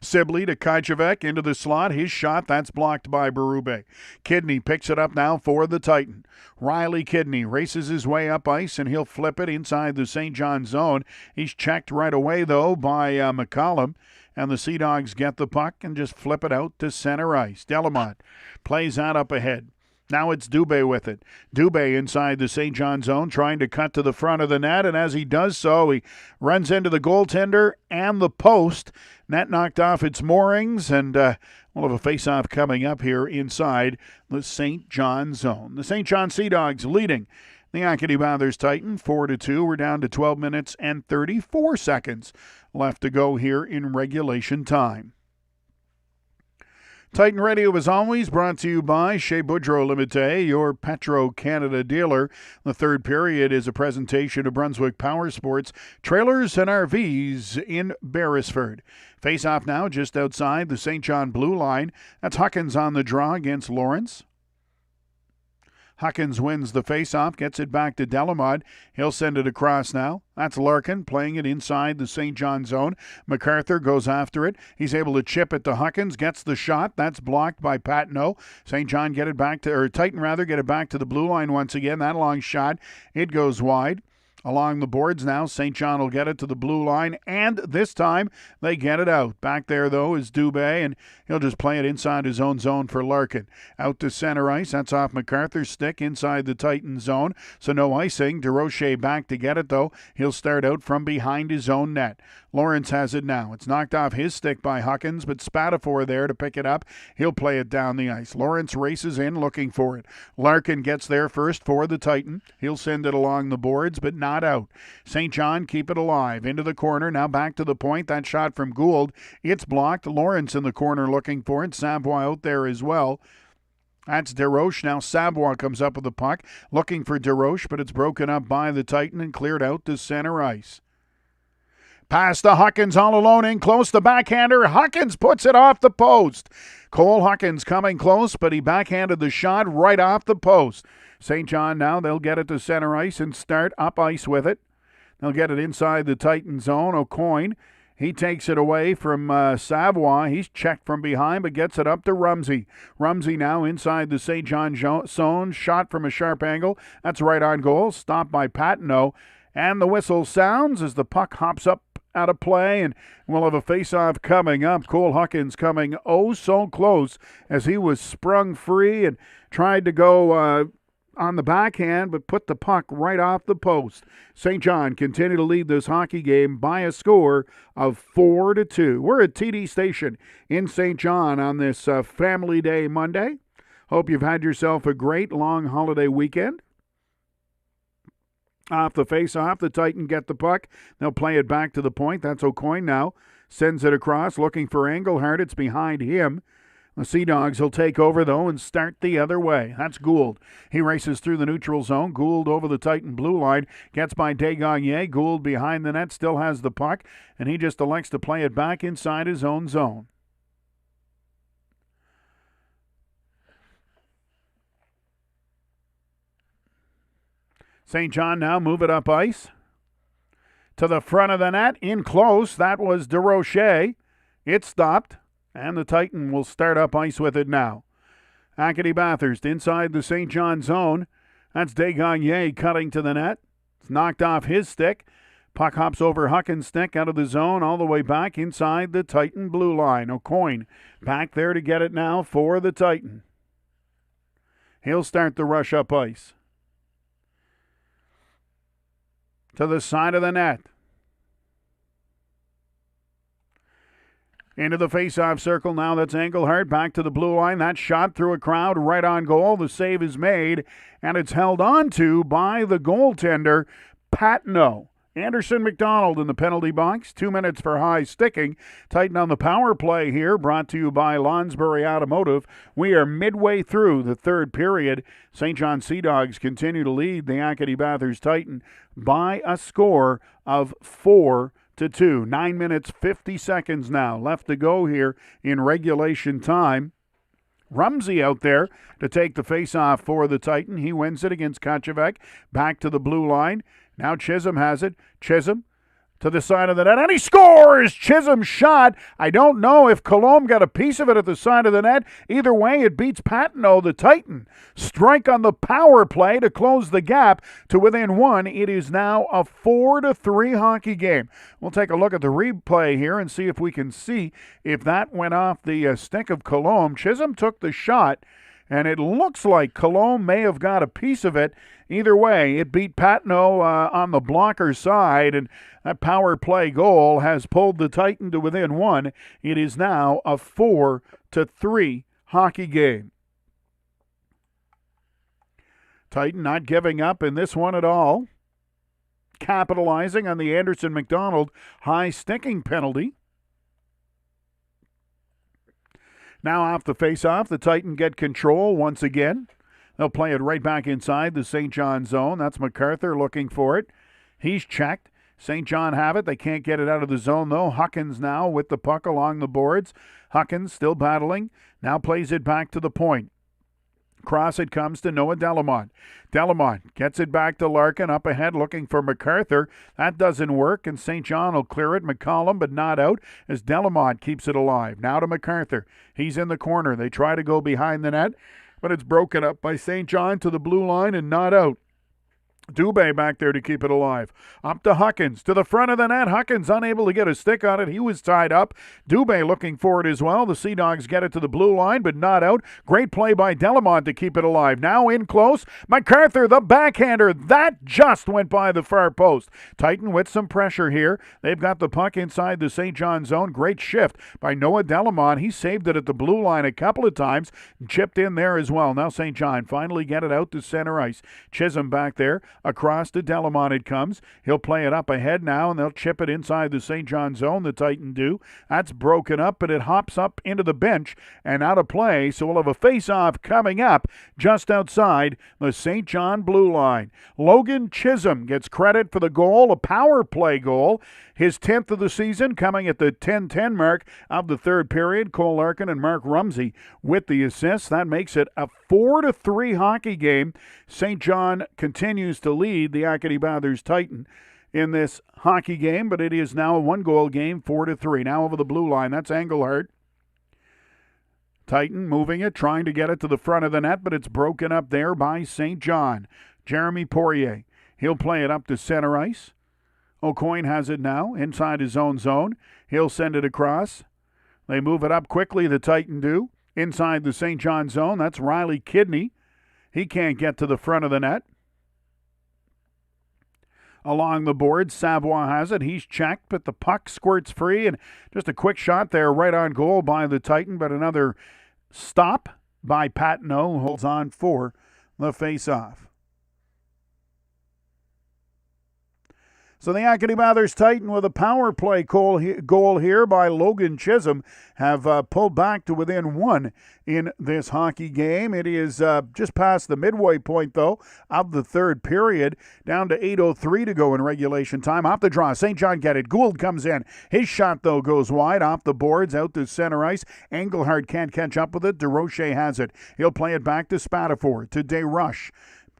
Sibley to Kajevic into the slot. His shot, that's blocked by Berube. Kidney picks it up now for the Titan. Riley Kidney races his way up ice, and he'll flip it inside the St. John zone. He's checked right away, though, by McCollum. And the Sea Dogs get the puck and just flip it out to center ice. Delamont plays that up ahead. Now it's Dubé with it. Dubé inside the St. John zone, trying to cut to the front of the net, and as he does so, he runs into the goaltender and the post. Net knocked off its moorings, and we'll have a face-off coming up here inside the St. John zone. The St. John Sea Dogs leading the Acadie-Bathurst Titan 4-2. We're down to 12 minutes and 34 seconds left to go here in regulation time. Titan Radio, as always, brought to you by Chez Boudreau Limited, your Petro-Canada dealer. The third period is a presentation of Brunswick Power Sports Trailers and RVs in Beresford. Face-off now just outside the St. John blue line. That's Huckins on the draw against Lawrence. Huckins wins the face-off, gets it back to Delamont. He'll send it across now. That's Larkin playing it inside the St. John zone. MacArthur goes after it. He's able to chip it to Huckins, gets the shot. That's blocked by Patno. St. John get it back to, or Titan rather, get it back to the blue line once again. That long shot, it goes wide. Along the boards now, St. John will get it to the blue line, and this time they get it out. Back there, though, is Dubé, and he'll just play it inside his own zone for Larkin. Out to center ice. That's off MacArthur's stick inside the Titan zone, so no icing. DeRoche back to get it, though. He'll start out from behind his own net. Lawrence has it now. It's knocked off his stick by Huckins, but Spatafor there to pick it up. He'll play it down the ice. Lawrence races in looking for it. Larkin gets there first for the Titan. He'll send it along the boards, but not out. St. John keep it alive. Into the corner. Now back to the point. That shot from Gould. It's blocked. Lawrence in the corner looking for it. Savoie out there as well. That's DeRoche. Now Savoie comes up with the puck. Looking for DeRoche, but it's broken up by the Titan and cleared out to center ice. Pass to Huckins all alone in close. The backhander. Huckins puts it off the post. Cole Huckins coming close, but he backhanded the shot right off the post. St. John now, they'll get it to center ice and start up ice with it. They'll get it inside the Titan zone. O'Coin, he takes it away from Savoie. He's checked from behind, but gets it up to Rumsey. Rumsey now inside the St. John zone. Shot from a sharp angle. That's right on goal. Stopped by Patino. And the whistle sounds as the puck hops up out of play, and we'll have a face-off coming up. Cole Huckins coming oh so close as he was sprung free and tried to go on the backhand, but put the puck right off the post. St. John continue to lead this hockey game by a score of 4-2. We're at TD Station in St. John on this Family Day Monday. Hope you've had yourself a great long holiday weekend. Off the face-off, the Titan get the puck. They'll play it back to the point. That's O'Coin now. Sends it across, looking for Engelhardt. It's behind him. The Sea Dogs will take over, though, and start the other way. That's Gould. He races through the neutral zone. Gould over the Titan blue line. Gets by Desgagnés. Gould behind the net, still has the puck, and he just elects to play it back inside his own zone. St. John now move it up ice. To the front of the net, in close. That was DeRoche. It stopped, and the Titan will start up ice with it now. Acadie-Bathurst inside the St. John zone. That's Desgagnés cutting to the net. It's knocked off his stick. Puck hops over Huckins' stick out of the zone all the way back inside the Titan blue line. O'Coin back there to get it now for the Titan. He'll start the rush up ice. To the side of the net. Into the face-off circle now. That's Engelhardt back to the blue line. That shot through a crowd right on goal. The save is made, and it's held on to by the goaltender, Patno. Anderson McDonald in the penalty box. 2 minutes for high sticking. Titan on the power play here, brought to you by Lonsbury Automotive. We are midway through the third period. St. John Sea Dogs continue to lead the Acadie-Bathurst Titan by a score of 4-2. 4-2. 9 minutes, 50 seconds now left to go here in regulation time. Rumsey out there to take the face-off for the Titan. He wins it against Kochevac. Back to the blue line. Now Chisholm has it. Chisholm to the side of the net, and he scores! Chisholm's shot. I don't know if Colombe got a piece of it at the side of the net. Either way, it beats Patenaude, the Titan. Strike on the power play to close the gap to within one. It is now a 4-3 hockey game. We'll take a look at the replay here and see if we can see if that went off the stick of Colombe. Chisholm took the shot, and it looks like Colombe may have got a piece of it. Either way, it beat Patenaude on the blocker side, and that power play goal has pulled the Titan to within one. It is now a 4-3 hockey game. Titan not giving up in this one at all, capitalizing on the Anderson McDonald high sticking penalty. Now off the face-off, the Titan get control once again. They'll play it right back inside the St. John zone. That's MacArthur looking for it. He's checked. St. John have it. They can't get it out of the zone, though. Huckins now with the puck along the boards. Huckins still battling. Now plays it back to the point. Cross it comes to Noah Delamont. Delamont gets it back to Larkin, up ahead looking for MacArthur. That doesn't work, and St. John will clear it. McCollum, but not out, as Delamont keeps it alive. Now to MacArthur. He's in the corner. They try to go behind the net, but it's broken up by St. John to the blue line and not out. Dubé back there to keep it alive. Up to Huckins, to the front of the net. Huckins unable to get a stick on it. He was tied up. Dubé looking for it as well. The Sea Dogs get it to the blue line, but not out. Great play by Delamont to keep it alive. Now in close. MacArthur, the backhander. That just went by the far post. Titan with some pressure here. They've got the puck inside the St. John zone. Great shift by Noah Delamont. He saved it at the blue line a couple of times. Chipped in there as well. Now St. John finally get it out to center ice. Chisholm back there. Across to Delamont it comes. He'll play it up ahead now, and they'll chip it inside the St. John zone, the Titan do. That's broken up, but it hops up into the bench and out of play, so we'll have a face-off coming up just outside the St. John blue line. Logan Chisholm gets credit for the goal, a power play goal. His 10th of the season, coming at the 10-10 mark of the third period. Cole Larkin and Mark Rumsey with the assists. That makes it a 4-3 hockey game. St. John continues to lead the Acadie-Bathurst Titan in this hockey game, but it is now a one-goal game, 4-3. Now over the blue line, that's Engelhardt. Titan moving it, trying to get it to the front of the net, but it's broken up there by St. John. Jeremy Poirier, he'll play it up to center ice. O'Coin has it now inside his own zone. He'll send it across. They move it up quickly, the Titan do. Inside the St. John zone, that's Riley Kidney. He can't get to the front of the net. Along the board, Savoie has it. He's checked, but the puck squirts free, and just a quick shot there right on goal by the Titan, but another stop by Patenaude, who holds on for the face-off. So the Acadie-Bathurst Titan with a power play goal here by Logan Chisholm have pulled back to within one in this hockey game. It is just past the midway point, though, of the third period. Down to 8:03 to go in regulation time. Off the draw, St. John get it. Gould comes in. His shot, though, goes wide. Off the boards, out to center ice. Engelhardt can't catch up with it. DeRoche has it. He'll play it back to Spatafor, to DeRush.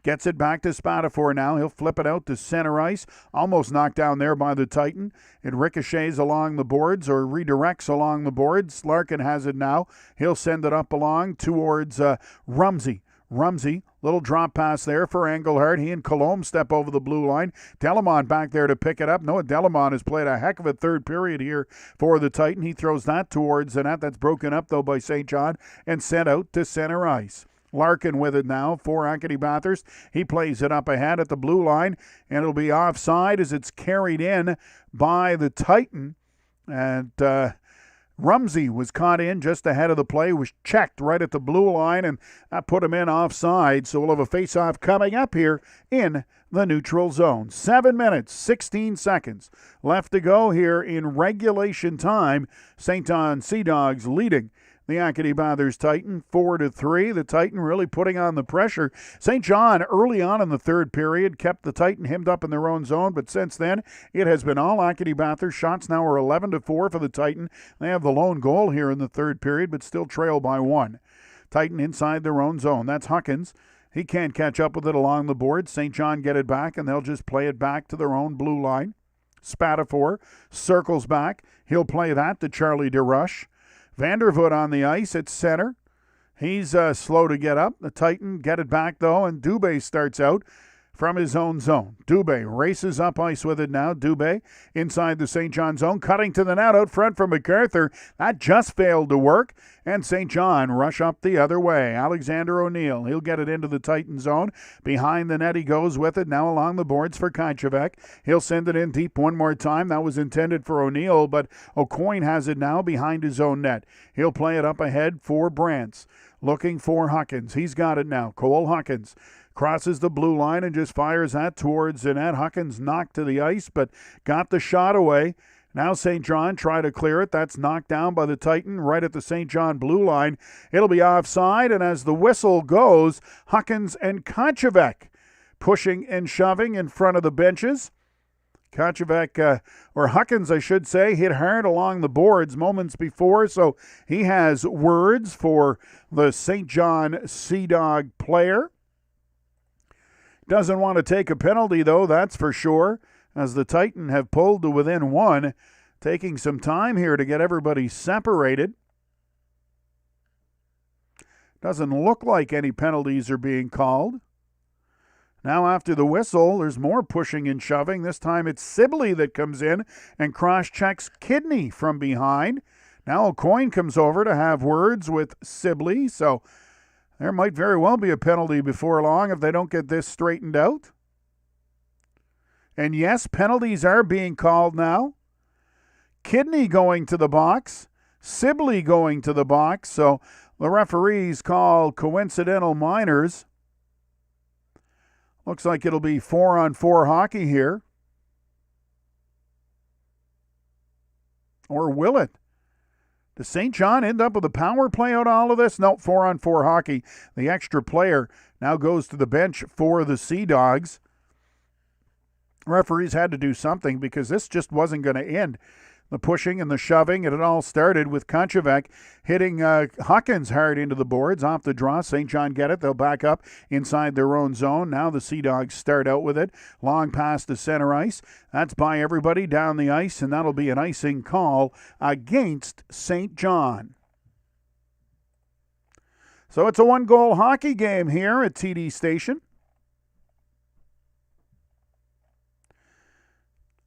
Gets it back to Spatafor now. He'll flip it out to center ice. Almost knocked down there by the Titan. It ricochets along the boards or redirects along the boards. Larkin has it now. He'll send it up along towards Rumsey. Rumsey, little drop pass there for Engelhardt. He and Colombe step over the blue line. Delamont back there to pick it up. Noah Delamont has played a heck of a third period here for the Titan. He throws that towards the net. That's broken up, though, by St. John and sent out to center ice. Larkin with it now for Acadie-Bathurst. He plays it up ahead at the blue line, and it'll be offside as it's carried in by the Titan. And Rumsey was caught in just ahead of the play, was checked right at the blue line, and that put him in offside. So we'll have a face-off coming up here in the neutral zone. 7 minutes, 16 seconds left to go here in regulation time. St. John Sea Dogs leading the Acadie-Bathurst Titan, 4-3. The Titan really putting on the pressure. St. John, early on in the third period, kept the Titan hemmed up in their own zone, but since then, it has been all Acadie-Bathurst. Shots now are 11-4 for the Titan. They have the lone goal here in the third period, but still trail by 1. Titan inside their own zone. That's Huckins. He can't catch up with it along the board. St. John get it back, and they'll just play it back to their own blue line. Spatafor circles back. He'll play that to Charlie DeRush. Vandervoort on the ice at center. He's slow to get up. The Titan get it back, though, and Dubé starts out from his own zone. Dubé races up ice with it now. Dubé inside the St. John zone, cutting to the net out front for MacArthur. That just failed to work, and St. John rush up the other way. Alexander O'Neill, he'll get it into the Titan zone. Behind the net he goes with it, now along the boards for Kajavec. He'll send it in deep one more time. That was intended for O'Neill, but O'Coin has it now behind his own net. He'll play it up ahead for Brantz. Looking for Huckins. He's got it now. Cole Huckins crosses the blue line and just fires that towards the net. Huckins knocked to the ice, but got the shot away. Now St. John try to clear it. That's knocked down by the Titan right at the St. John blue line. It'll be offside, and as the whistle goes, Huckins and Kajavec pushing and shoving in front of the benches. Kajavec, or Huckins, I should say, hit hard along the boards moments before, so he has words for the St. John Sea Dog player. Doesn't want to take a penalty, though, that's for sure, as the Titan have pulled to within 1, taking some time here to get everybody separated. Doesn't look like any penalties are being called. Now after the whistle, there's more pushing and shoving. This time it's Sibley that comes in and cross-checks Kidney from behind. Now O'Coin comes over to have words with Sibley, so there might very well be a penalty before long if they don't get this straightened out. And yes, penalties are being called now. Kidney going to the box, Sibley going to the box, so the referees call coincidental minors. Looks like it'll be 4-on-4 hockey here. Or will it? Does St. John end up with a power play out of all of this? No, 4-on-4 hockey. The extra player now goes to the bench for the Sea Dogs. Referees had to do something because this just wasn't going to end. The pushing and the shoving, and it all started with Kajavec hitting Huckins hard into the boards off the draw. St. John get it. They'll back up inside their own zone. Now the Sea Dogs start out with it. Long pass to center ice. That's by everybody down the ice, and that'll be an icing call against St. John. So it's a one-goal hockey game here at TD Station.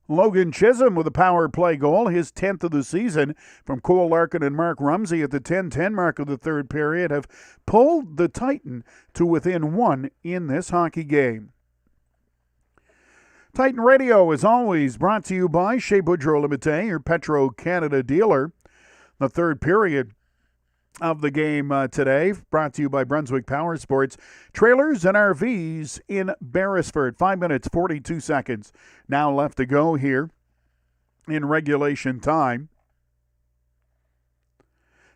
Logan Chisholm with a power play goal, his 10th of the season from Cole Larkin and Mark Rumsey at the 10-10 mark of the third period have pulled the Titan to within 1 in this hockey game. Titan Radio is always brought to you by Chez Boudreau Limité, your Petro-Canada dealer. The third period of the game today, brought to you by Brunswick Power Sports. Trailers and RVs in Beresford. 5 minutes, 42 seconds now left to go here in regulation time.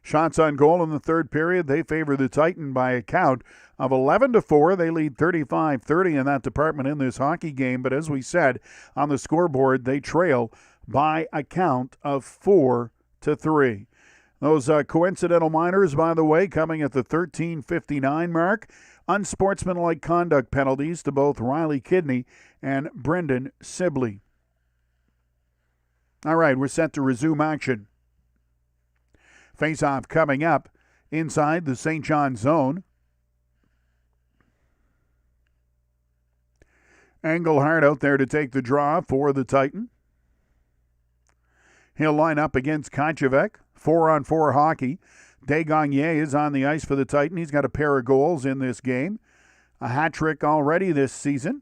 Shots on goal in the third period. They favor the Titan by a count of 11-4. They lead 35-30 in that department in this hockey game. But as we said, on the scoreboard, they trail by a count of 4-3. Those coincidental minors, by the way, coming at the 13:59 mark. Unsportsmanlike conduct penalties to both Riley Kidney and Brendan Sibley. All right, we're set to resume action. Face-off coming up inside the St. John zone. Engelhardt out there to take the draw for the Titan. He'll line up against Kajavec. 4-on-4 hockey. Desgagnés is on the ice for the Titan. He's got a pair of goals in this game. A hat trick already this season.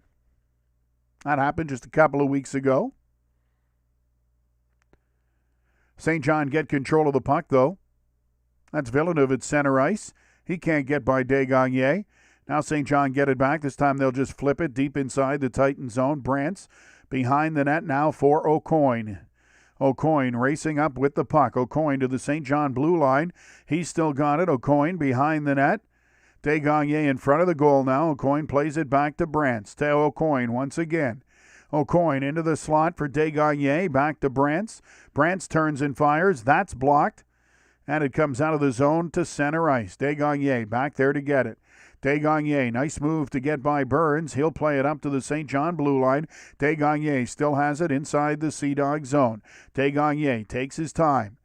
That happened just a couple of weeks ago. St. John get control of the puck, though. That's Villeneuve at center ice. He can't get by Desgagnés. Now St. John get it back. This time they'll just flip it deep inside the Titan zone. Brantz behind the net now for O'Coin. O'Coin racing up with the puck. O'Coin to the St. John blue line. He's still got it. O'Coin behind the net. Desgagne in front of the goal now. O'Coin plays it back to Brantz. To O'Coin once again. O'Coin into the slot for Desgagne. Back to Brantz. Brantz turns and fires. That's blocked. And it comes out of the zone to center ice. Desgagne back there to get it. Desgagne, nice move to get by Burns. He'll play it up to the St. John blue line. Desgagne still has it inside the Sea Dog zone. Desgagne takes his time.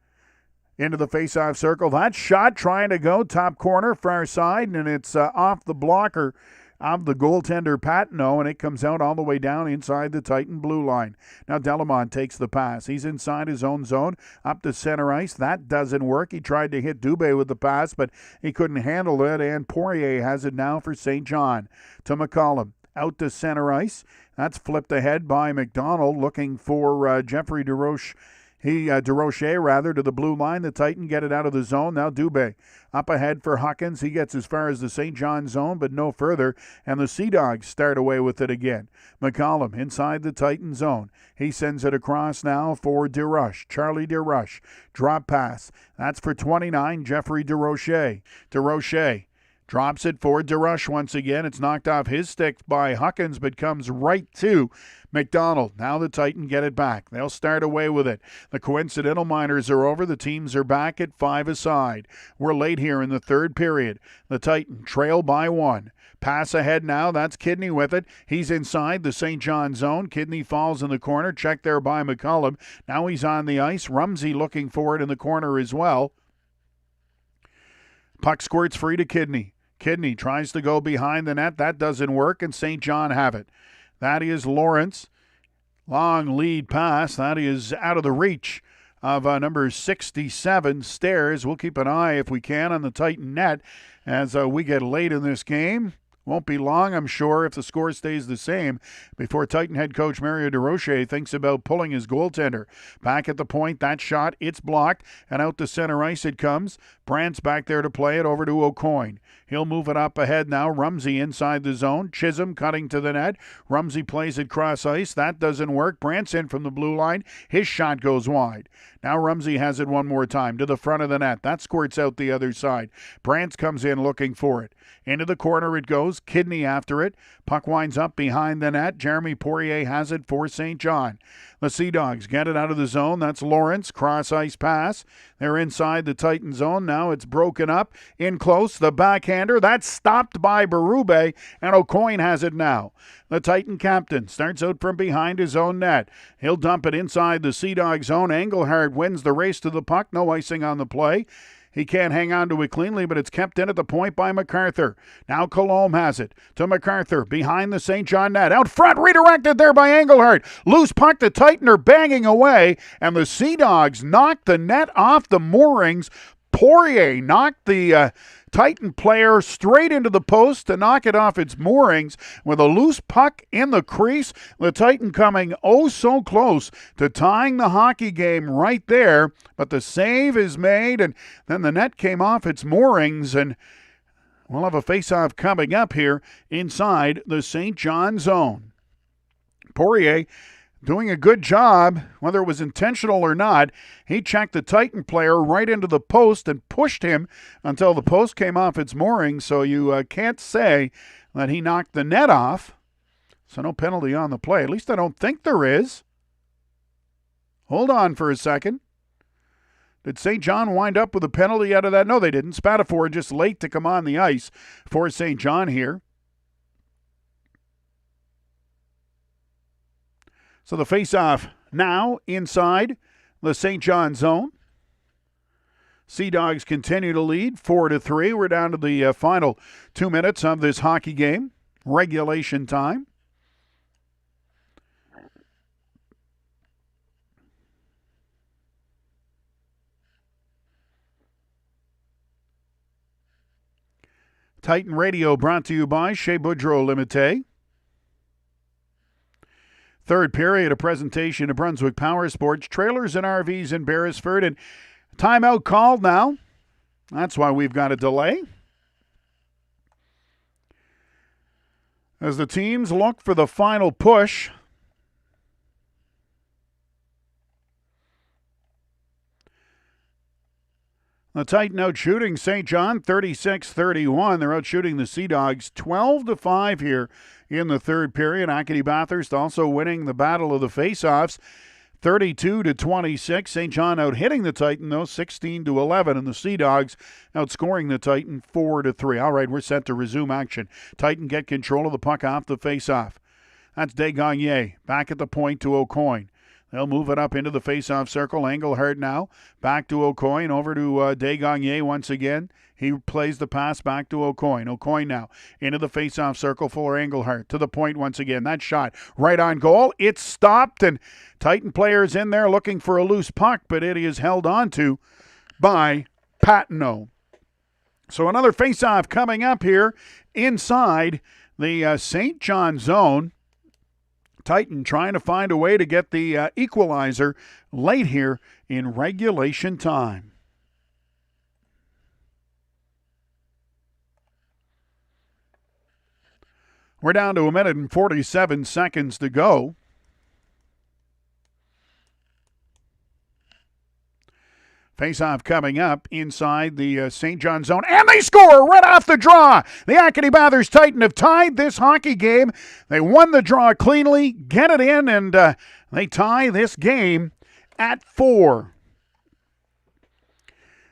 Into the face-off circle. That shot trying to go top corner, far side, and it's off the blocker of the goaltender Patino, and it comes out all the way down inside the Titan blue line. Now Delamont takes the pass. He's inside his own zone, up to center ice. That doesn't work. He tried to hit Dubé with the pass, but he couldn't handle it, and Poirier has it now for St. John. To McCollum. Out to center ice. That's flipped ahead by McDonald, looking for Jeffrey DeRoche. DeRoche to the blue line. The Titan get it out of the zone. Now Dubé up ahead for Huckins. He gets as far as the St. John zone, but no further. And the Sea Dogs start away with it again. McCollum inside the Titan zone. He sends it across now for DeRoche. Charlie DeRoche. Drop pass. That's for 29, Jeffrey DeRoche. DeRoche drops it for DeRoche once again. It's knocked off his stick by Huckins, but comes right to McDonald. Now the Titan get it back. They'll start away with it. The coincidental minors are over. The teams are back at 5 aside. We're late here in the third period. The Titan trail by 1. Pass ahead now. That's Kidney with it. He's inside the St. John zone. Kidney falls in the corner. Checked there by McCollum. Now he's on the ice. Rumsey looking for it in the corner as well. Puck squirts free to Kidney. Kidney tries to go behind the net. That doesn't work, and St. John have it. That is Lawrence. Long lead pass. That is out of the reach of number 67, Stairs. We'll keep an eye, if we can, on the Titan net as we get late in this game. Won't be long, I'm sure, if the score stays the same before Titan head coach Mario DeRoche thinks about pulling his goaltender. Back at the point, that shot, it's blocked, and out to center ice it comes. Brant's back there to play it over to O'Coin. He'll move it up ahead now. Rumsey inside the zone. Chisholm cutting to the net. Rumsey plays it cross ice. That doesn't work. Brant's in from the blue line. His shot goes wide. Now Rumsey has it one more time to the front of the net. That squirts out the other side. Brant's comes in looking for it. Into the corner it goes. Kidney after it. Puck winds up behind the net. Jeremy Poirier has it for St. John. The Sea Dogs get it out of the zone. That's Lawrence. Cross ice pass. They're inside the Titan zone. Now it's broken up. In close. The backhander. That's stopped by Berube. And O'Coin has it now. The Titan captain starts out from behind his own net. He'll dump it inside the Sea Dog zone. Engelhardt wins the race to the puck. No icing on the play. He can't hang on to it cleanly, but it's kept in at the point by MacArthur. Now Colombe has it to MacArthur behind the St. John net. Out front, redirected there by Engelhardt. Loose puck, the Titan are banging away, and the Sea Dogs knock the net off the moorings. Poirier knocked the Titan player straight into the post to knock it off its moorings with a loose puck in the crease. The Titan coming oh so close to tying the hockey game right there, but the save is made, and then the net came off its moorings, and we'll have a face-off coming up here inside the St. John zone. Poirier doing a good job, whether it was intentional or not. He checked the Titan player right into the post and pushed him until the post came off its moorings, so you can't say that he knocked the net off. So no penalty on the play. At least I don't think there is. Hold on for a second. Did St. John wind up with a penalty out of that? No, they didn't. Spatafor just late to come on the ice for St. John here. So the face-off now inside the St. John zone. Sea Dogs continue to lead 4-3. We're down to the final 2 minutes of this hockey game. Regulation time. Titan Radio brought to you by Chez Boudreau Limited. Third period, a presentation of Brunswick Power Sports, trailers and RVs in Beresford, and timeout called now. That's why we've got a delay. As the teams look for the final push. The Titan out shooting St. John 36-31. They're out shooting the Sea Dogs 12-5 here in the third period. Acadie-Bathurst also winning the battle of the faceoffs 32-26. St. John out hitting the Titan though 16-11, and the Sea Dogs outscoring the Titan 4-3. All right, we're set to resume action. Titan get control of the puck off the faceoff. That's Desgagne back at the point to O'Coin. They'll move it up into the face-off circle. Engelhardt now. Back to O'Coin. Over to Desgagne once again. He plays the pass back to O'Coin. O'Coin now into the face-off circle for Engelhardt. To the point once again. That shot right on goal. It's stopped, and Titan players in there looking for a loose puck, but it is held onto by Patenaude. So another face-off coming up here inside the St. John zone. Titan trying to find a way to get the equalizer late here in regulation time. We're down to 1 minute and 47 seconds to go. Face-off coming up inside the St. John zone, and they score right off the draw. The Acadie-Bathurst Titan have tied this hockey game. They won the draw cleanly, get it in, and they tie this game at 4.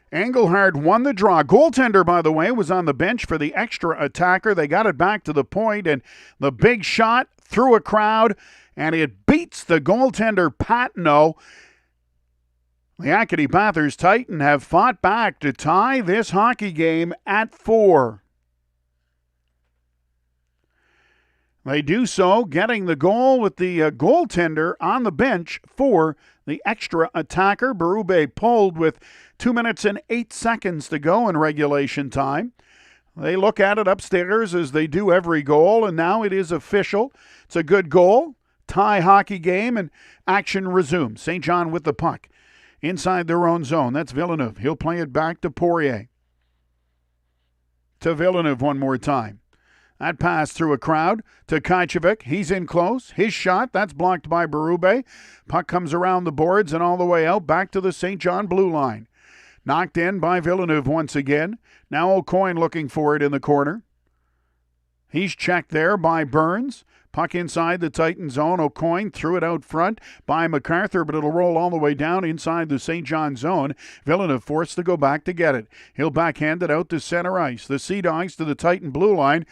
Engelhardt won the draw. Goaltender, by the way, was on the bench for the extra attacker. They got it back to the point, and the big shot through a crowd, and it beats the goaltender Patenaude. The Acadie-Bathurst Titan have fought back to tie this hockey game at 4. They do so, getting the goal with the goaltender on the bench for the extra attacker. Berube pulled with 2 minutes and 8 seconds to go in regulation time. They look at it upstairs as they do every goal, and now it is official. It's a good goal, tie hockey game, and action resumes. St. John with the puck. Inside their own zone. That's Villeneuve. He'll play it back to Poirier. To Villeneuve one more time. That pass through a crowd to Kajcevic. He's in close. His shot, that's blocked by Berube. Puck comes around the boards and all the way out back to the St. John blue line. Knocked in by Villeneuve once again. Now O'Coin looking for it in the corner. He's checked there by Burns. Puck inside the Titan zone. O'Coin threw it out front by MacArthur, but it'll roll all the way down inside the St. John zone. Villeneuve forced to go back to get it. He'll backhand it out to center ice. The Sea Dogs to the Titan blue line,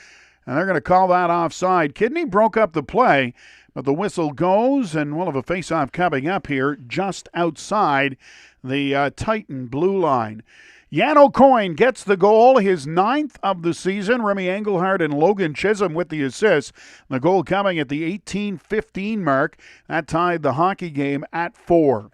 and they're going to call that offside. Kidney broke up the play, but the whistle goes, and we'll have a face-off coming up here just outside the Titan blue line. Jan O'Coin gets the goal, his 9th of the season. Remy Engelhardt and Logan Chisholm with the assist. The goal coming at the 18:15 mark. That tied the hockey game at 4.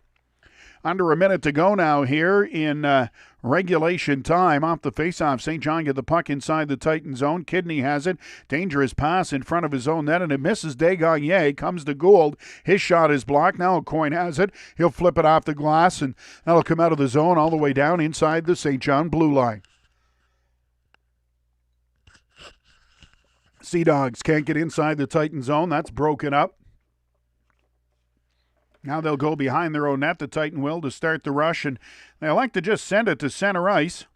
Under a minute to go now here in regulation time. Off the faceoff, St. John get the puck inside the Titan zone. Kidney has it. Dangerous pass in front of his own net, and it misses Desgagne. Comes to Gould. His shot is blocked. Now O'Coin has it. He'll flip it off the glass, and that'll come out of the zone all the way down inside the St. John blue line. Sea Dogs can't get inside the Titan zone. That's broken up. Now they'll go behind their own net, the Titan will, to start the rush, and they like to just send it to center ice.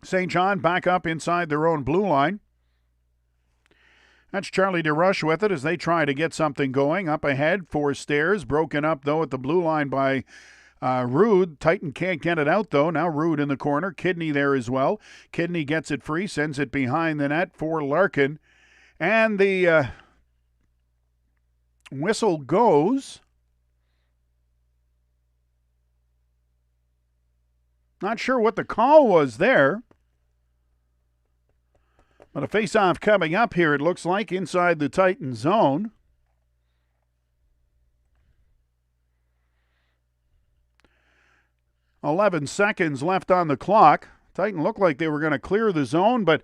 St. John back up inside their own blue line. That's Charlie DeRush with it as they try to get something going. Up ahead, 4 stairs, broken up, though, at the blue line by Rude. Titan can't get it out, though. Now Rude in the corner. Kidney there as well. Kidney gets it free, sends it behind the net for Larkin. And the whistle goes. Not sure what the call was there. But a face-off coming up here, it looks like, inside the Titan zone. "11 seconds left on the clock. Titan looked like they were going to clear the zone, but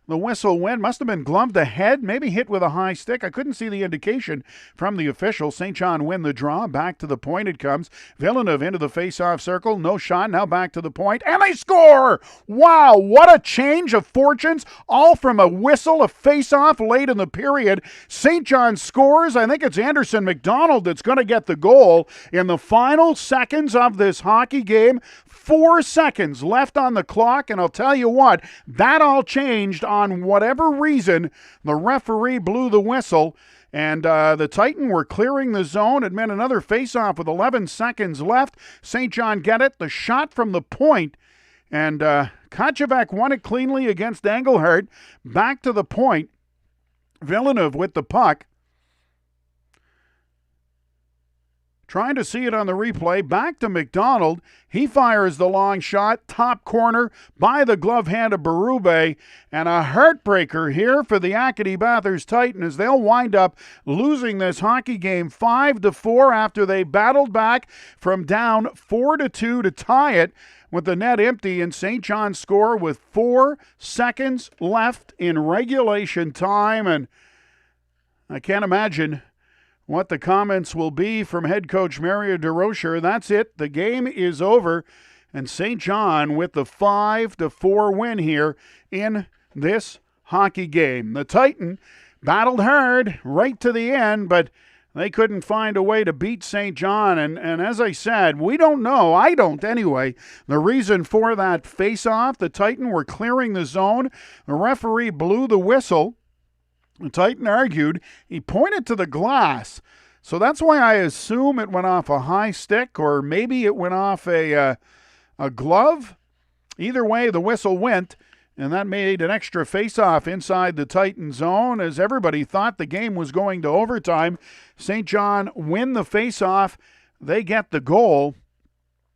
The whistle went. Must have been gloved ahead, maybe hit with a high stick. I couldn't see the indication from the official. St. John win the draw. Back to the point it comes. Villeneuve into the face-off circle. No shot. Now back to the point. And they score! Wow, what a change of fortunes. All from a whistle, a face-off late in the period. St. John scores. I think it's Anderson McDonald that's going to get the goal in the final seconds of this hockey game. 4 seconds left on the clock, and I'll tell you what, that all changed on whatever reason. The referee blew the whistle, and the Titan were clearing the zone. It meant another face-off with 11 seconds left. St. John get it. The shot from the point, and Kochevac won it cleanly against Engelhardt. Back to the point. Villeneuve with the puck. Trying to see it on the replay. Back to McDonald. He fires the long shot. Top corner by the glove hand of Berube. And a heartbreaker here for the Acadie-Bathurst Titan as they'll wind up losing this hockey game 5-4 after they battled back from down 4-2 to tie it with the net empty, and St. John score with 4 seconds left in regulation time. And I can't imagine what the comments will be from head coach Mario DeRocher. That's it. The game is over. And St. John with the 5-4 win here in this hockey game. The Titan battled hard right to the end, but they couldn't find a way to beat St. John. And as I said, we don't know, I don't anyway, the reason for that face-off. The Titan were clearing the zone. The referee blew the whistle. The Titan argued. He pointed to the glass. So that's why I assume it went off a high stick, or maybe it went off a glove. Either way, the whistle went, and that made an extra face-off inside the Titan zone as everybody thought the game was going to overtime. St. John win the face-off. They get the goal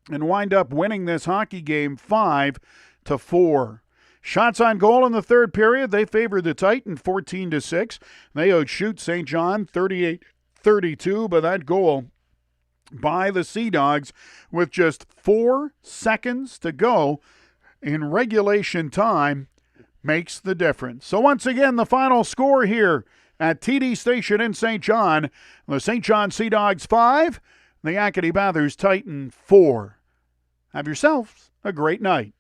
and wind up winning this hockey game 5-4. Shots on goal in the third period, they favored the Titan 14-6. They outshoot St. John 38-32, but that goal by the Sea Dogs with just 4 seconds to go in regulation time makes the difference. So once again, the final score here at TD Station in St. John, the St. John Sea Dogs 5, the Acadie-Bathurst Titan 4. Have yourselves a great night.